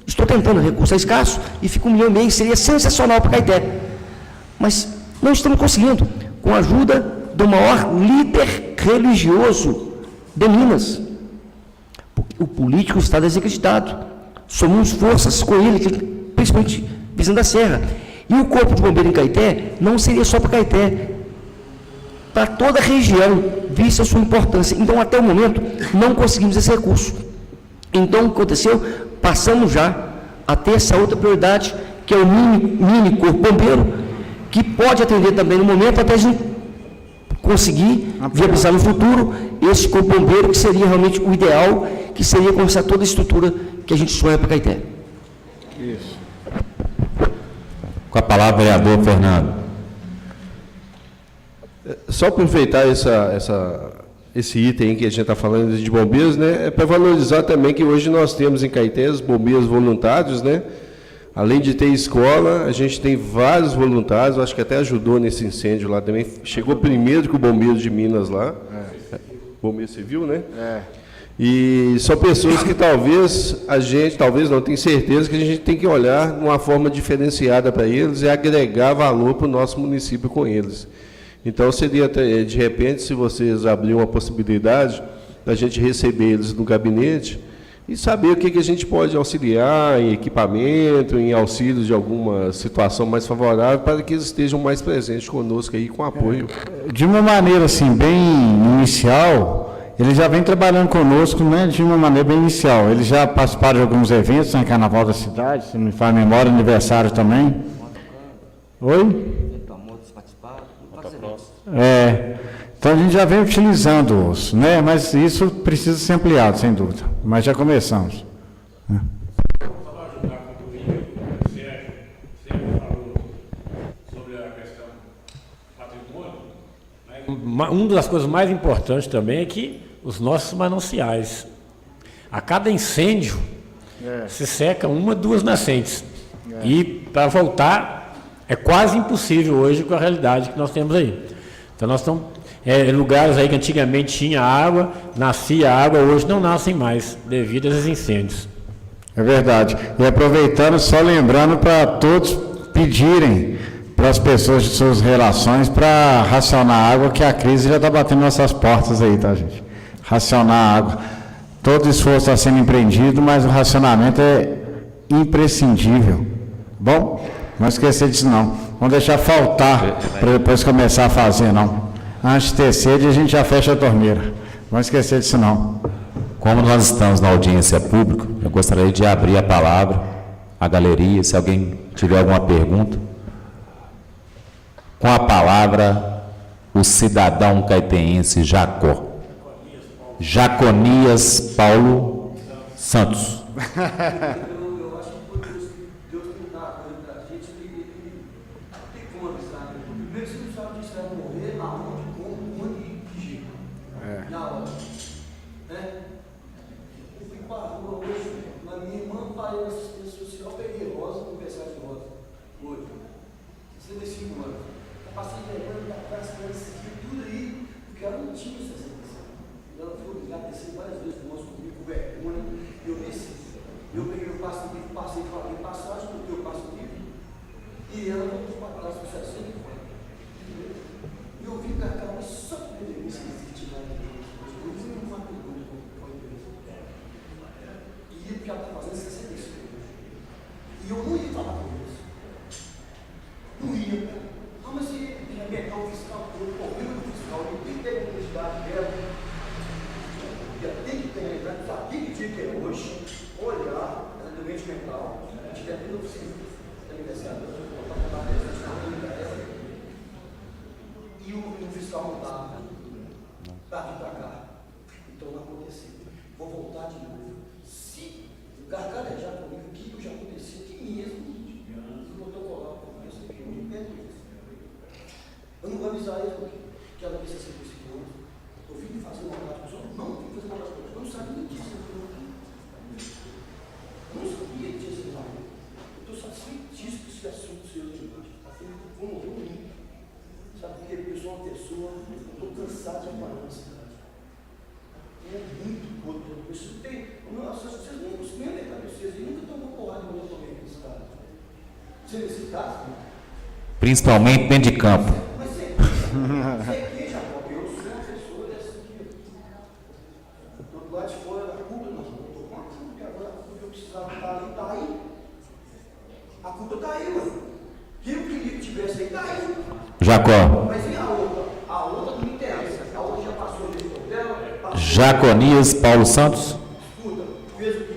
Estou tentando, recurso é escasso, e fica 1,5 milhão, seria sensacional para Caeté. Mas não estamos conseguindo, com a ajuda do maior líder religioso de Minas. O político está desacreditado. Somos forças com ele, principalmente visando a Serra. E o Corpo de Bombeiro em Caeté não seria só para Caeté, para toda a região, vista a sua importância. Então, até o momento, não conseguimos esse recurso. Então, o que aconteceu? Passamos já a ter essa outra prioridade, que é o mini Corpo Bombeiro, que pode atender também no momento, até a gente conseguir viabilizar no futuro esse Corpo Bombeiro, que seria realmente o ideal, que seria começar toda a estrutura que a gente sonha para Caeté. Isso. Com a palavra, vereador Fernando. Só aproveitar esse item que a gente está falando de bombeiros, né, é para valorizar também que hoje nós temos em Caeté os bombeiros voluntários, né? Além de ter escola, a gente tem vários voluntários, acho que até ajudou nesse incêndio lá também. Chegou primeiro que o bombeiro de Minas lá, bombeiro civil, né? E são pessoas que talvez não tenha certeza que a gente tem que olhar de uma forma diferenciada para eles e agregar valor para o nosso município com eles. Então, seria, de repente, se vocês abrirem uma possibilidade da gente receber eles no gabinete, e saber o que a gente pode auxiliar em equipamento, em auxílio de alguma situação mais favorável, para que eles estejam mais presentes conosco aí, com apoio. De uma maneira assim, bem inicial, ele já vem trabalhando conosco, né, de uma maneira bem inicial. Eles já participaram de alguns eventos, né, Carnaval da cidade, se não me falha a memória, aniversário também. Oi? Então a gente já vem utilizando-os, né? Mas isso precisa ser ampliado, sem dúvida. Mas já começamos. Uma das coisas mais importantes também é que os nossos mananciais, a cada incêndio, se seca 1, 2 nascentes. E para voltar é quase impossível hoje com a realidade que nós temos aí. Então nós estamos lugares aí que antigamente tinha água, nascia água, hoje não nascem mais, devido a esses incêndios. É verdade. E aproveitando, só lembrando para todos pedirem para as pessoas de suas relações para racionar água, que a crise já está batendo nossas portas aí, tá, gente? Racionar água. Todo esforço está sendo empreendido, mas o racionamento é imprescindível. Bom, não esquecer disso não. Vamos deixar faltar para depois começar a fazer, não. Antes de ter sede, a gente já fecha a torneira. Não esquecer disso não. Como nós estamos na audiência pública, eu gostaria de abrir a palavra à galeria, se alguém tiver alguma pergunta. Com a palavra, o cidadão caetense Jacó. Jaconias Paulo Santos. Eu acho que Deus tem dado coisa para a gente, ele não tem como avisar. Primeiro você não sabe se vai morrer, aonde, como, onde e que jeito. Na hora. Eu fui para a rua hoje, mas minha irmã parou na assistência social, peguei rosa, conversar de rosa. Hoje. 65 anos. Eu passei vergonha da praça, tudo aí, porque ela não tinha essa sensação. Ela foi obrigada a descer várias vezes do nosso comigo, com vergonha, e eu desci. Eu peguei o passo livre, passei para a passagem, botei o passo livre, e ela voltou para trás, foi assim, e eu vi que a cara só que eu devia esquisito lá, eu fui uma pergunta com a empresa. E porque ela está fazendo 65. E eu não ia falar com eles. Não ia. Não, mas se remeter o fiscal, o problema do fiscal, ele tem que ter a publicidade dela. Tem que ter, né? Sabia que dia que é hoje, olhar, ela é doente mental, tiver tudo oficina, aniversário, e o fiscal não estava, para vir para cá. Então não aconteceu. Vou voltar de novo. Se gargarejar comigo aqui, eu já aconteceu aqui mesmo, eu vou colocar com isso aqui, eu não entendo isso. Eu não vou avisar ele que ela precisa ser psicóloga. Eu vim fazer uma prática pessoal, não, tem que fazer uma prática pessoal, eu não sabia disso. Eu não sabia disso, não. Eu estou satisfeitíssimo com esse assunto seu de hoje. Está sendo como ruim. Sabe por quê? Porque eu sou uma pessoa, eu estou cansado de apanhar na cidade. É muito gordo. Isso tem. Nossa, vocês nem lembram de vocês, e nunca tomou porrada no meu também nesse caso. Você nesse caso? Principalmente dentro de campo. Mas você aqui, Jacó, eu sou uma pessoa dessa aqui. Estou do lado de fora da culpa, não estou com a culpa, porque agora a culpa que eu precisava estar ali, está aí. A culpa está aí, mano. Quem eu queria que tivesse aí, está aí. Jacó. Mas e a outra? A outra não me interessa. A outra já passou ali no dela. Jaconias Paulo Santos. Escuta, fez o que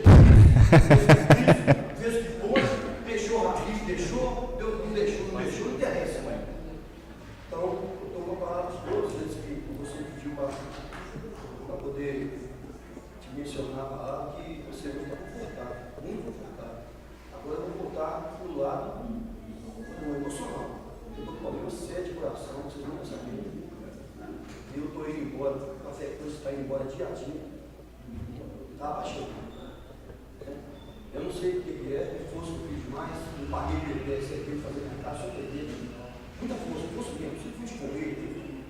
fez o que pôde, deixou rapidinho, deixou, não deixou, não interessa, mãe. Então, eu estou com a palavra de todos eles que você pediu para poder te mencionar a palavra que você não está confortável, muito confortável. Agora eu vou voltar para o lado do emocional. Eu estou com problema sério de coração, vocês não vão saber. Eu estou indo embora, a frequência está indo embora dia a dia. Está abaixando. Eu não sei o que é, força eu fiz mais, não paguei bebê, cerveja, fazer na caixa, eu perdi. Muita força, força mesmo, se fui correr,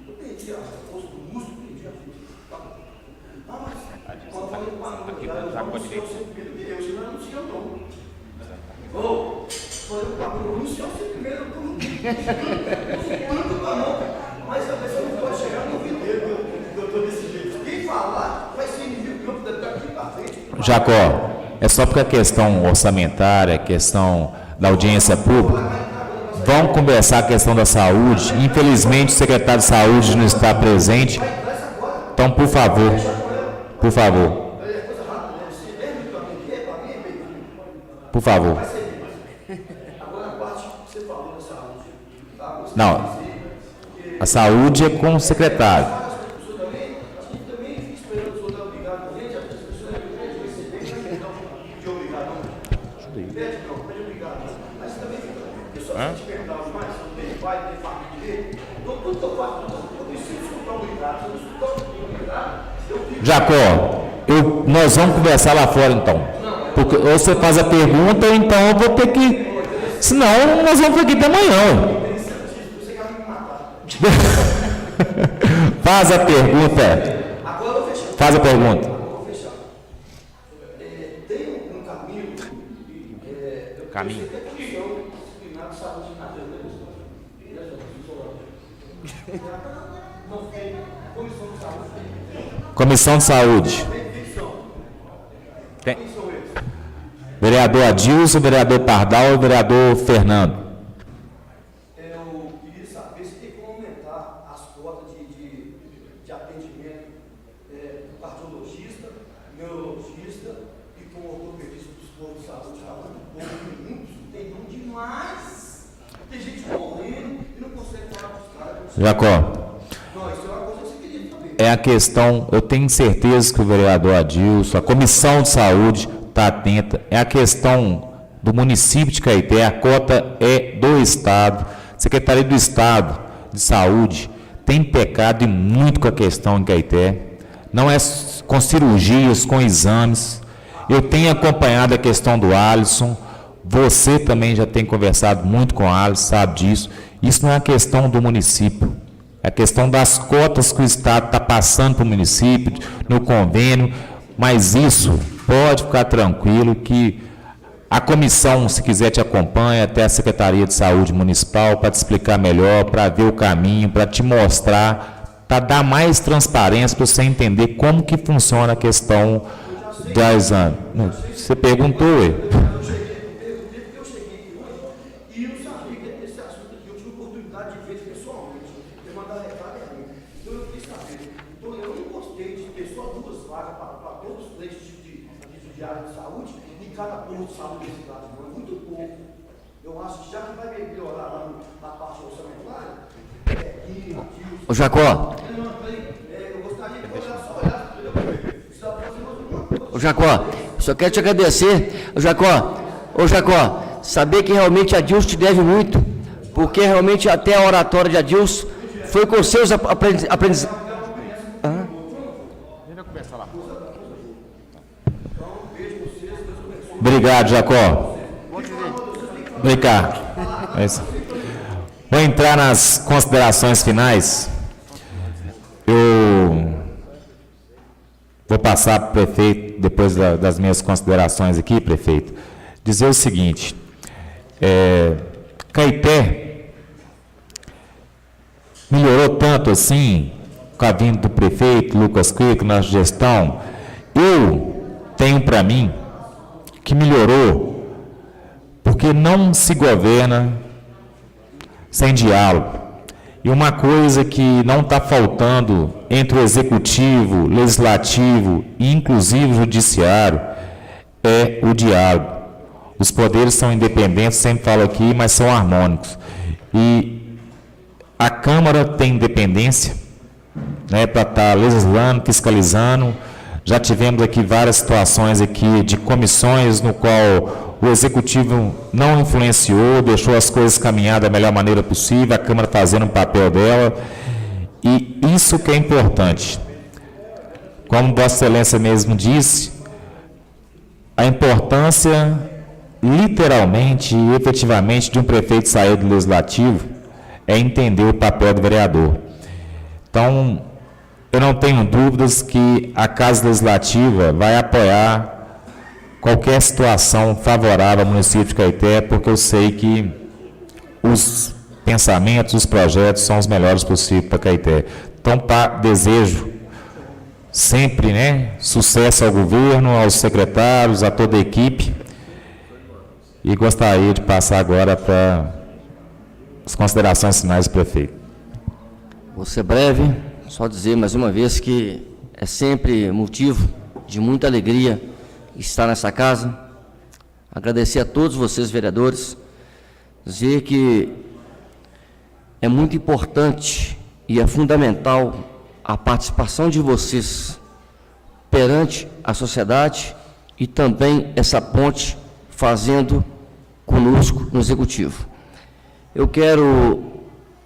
eu perdi a força do músculo, perdi a força. Tá bom. Ah, mas quando eu falei para o eu sempre eu, senão eu não sei o nome. Ô, falei para o Lúcio, eu sempre primeiro, eu não tanto para não, mas a pessoa não pode chegar no ouvido dele, eu estou desse jeito. Quem falar vai ser inimigo do campo daqui para frente. Jacó, é só porque a questão orçamentária, a questão da audiência pública, vamos conversar a questão da saúde. Infelizmente, o secretário de saúde não está presente. Então, por favor, por favor. Por favor. Não, a saúde é com o secretário. Jacó, nós vamos conversar lá fora então. Porque ou você faz a pergunta, ou então eu vou ter que. Senão, nós vamos ficar aqui até amanhã. Faz a pergunta. Faz a pergunta. Tem um caminho. Caminho. Comissão de Saúde. Tem. Vereador Adilson, vereador Pardal e vereador Fernando. Eu queria saber se tem como aumentar as cotas de atendimento do cardiologista, neurologista e com o ortopedista dos postos de saúde. Está muito pouco, muitos, tem um demais. Tem gente morrendo e não consegue falar com os caras. Jacó. É a questão, eu tenho certeza que o vereador Adilson, a Comissão de Saúde está atenta, é a questão do município de Caeté, a cota é do Estado, Secretaria do Estado de Saúde tem pecado e muito com a questão em Caeté, não é com cirurgias, com exames, eu tenho acompanhado a questão do Alisson, você também já tem conversado muito com o Alisson, sabe disso, isso não é uma questão do município, é a questão das cotas que o Estado está passando para o município, no convênio, mas isso pode ficar tranquilo que a comissão, se quiser, te acompanha até a Secretaria de Saúde Municipal para te explicar melhor, para ver o caminho, para te mostrar, para dar mais transparência, para você entender como que funciona a questão do exame. Você perguntou, ué? Ô Jacó. Ô Jacó, só quero te agradecer. Ô Jacó, saber que realmente a Adilson te deve muito, porque realmente até a oratória de Adilson foi com seus aprendizados. Obrigado, Jacó. Obrigado. Vou entrar nas considerações finais. Eu vou passar para o prefeito, depois das minhas considerações aqui, prefeito, dizer o seguinte, Caeté melhorou tanto assim, com a vinda do prefeito Lucas Crico, na gestão, eu tenho para mim que melhorou, porque não se governa sem diálogo. E uma coisa que não está faltando entre o executivo, legislativo e inclusive o judiciário é o diálogo. Os poderes são independentes, sempre falo aqui, mas são harmônicos. E a Câmara tem independência, né, para estar legislando, fiscalizando. Já tivemos aqui várias situações aqui de comissões no qual o Executivo não influenciou, deixou as coisas caminhar da melhor maneira possível, a Câmara fazendo o papel dela, e isso que é importante. Como Vossa Excelência mesmo disse, a importância, literalmente e efetivamente, de um prefeito sair do Legislativo é entender o papel do vereador. Então, eu não tenho dúvidas que a Casa Legislativa vai apoiar qualquer situação favorável ao município de Caeté, porque eu sei que os pensamentos, os projetos são os melhores possíveis para Caeté. Então, desejo sempre, né, sucesso ao governo, aos secretários, a toda a equipe. E gostaria de passar agora para as considerações finais do prefeito. Vou ser breve, só dizer mais uma vez que é sempre motivo de muita alegria estar nessa casa. Agradecer a todos vocês, vereadores, dizer que é muito importante e é fundamental a participação de vocês perante a sociedade e também essa ponte fazendo conosco no Executivo. Eu quero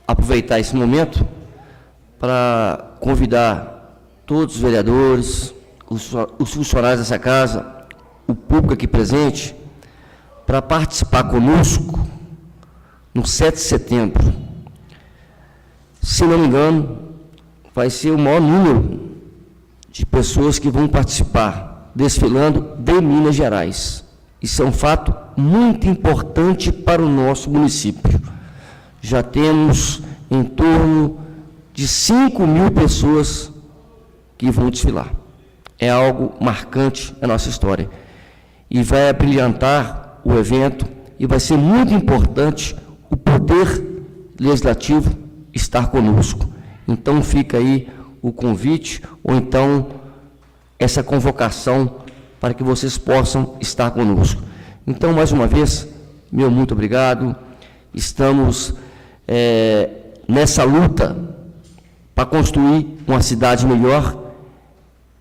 aproveitar esse momento para convidar todos os vereadores, os funcionários dessa casa, o público aqui presente, para participar conosco no 7 de setembro. Se não me engano, vai ser o maior número de pessoas que vão participar desfilando de Minas Gerais. Isso é um fato muito importante para o nosso município. Já temos em torno de 5.000 pessoas que vão desfilar. É algo marcante na nossa história. E vai abrilhantar o evento e vai ser muito importante o Poder Legislativo estar conosco. Então fica aí o convite, ou então essa convocação para que vocês possam estar conosco. Então, mais uma vez, meu muito obrigado. Estamos nessa luta para construir uma cidade melhor,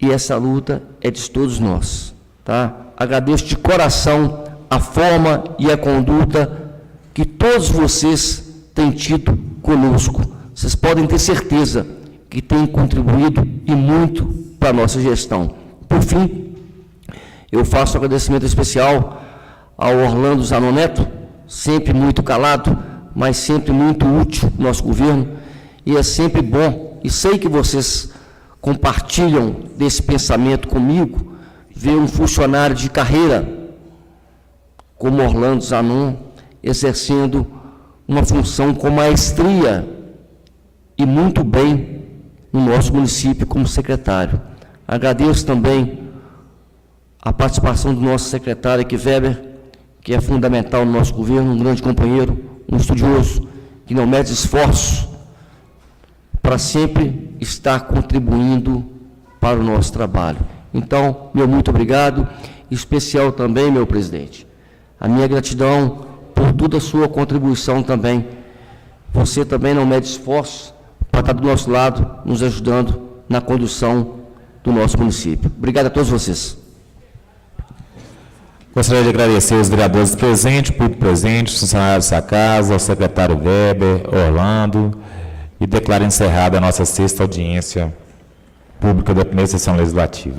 e essa luta é de todos nós, tá? Agradeço de coração a forma e a conduta que todos vocês têm tido conosco. Vocês podem ter certeza que têm contribuído e muito para a nossa gestão. Por fim, eu faço um agradecimento especial ao Orlando Zanon Neto, sempre muito calado, mas sempre muito útil no nosso governo, e é sempre bom, e sei que vocês compartilham desse pensamento comigo, ver um funcionário de carreira como Orlando Zanon exercendo uma função com maestria e muito bem no nosso município como secretário. Agradeço também a participação do nosso secretário aqui, Weber, que é fundamental no nosso governo, um grande companheiro, um estudioso, que não mede esforços para sempre estar contribuindo para o nosso trabalho. Então, meu muito obrigado, em especial também, meu presidente, a minha gratidão por toda a sua contribuição também. Você também não mede esforços para estar do nosso lado, nos ajudando na condução do nosso município. Obrigado a todos vocês. Gostaria de agradecer os vereadores presentes, o público presente, os funcionários dessa casa, o secretário Weber, Orlando, e declaro encerrada a nossa 6ª audiência pública da primeira sessão legislativa.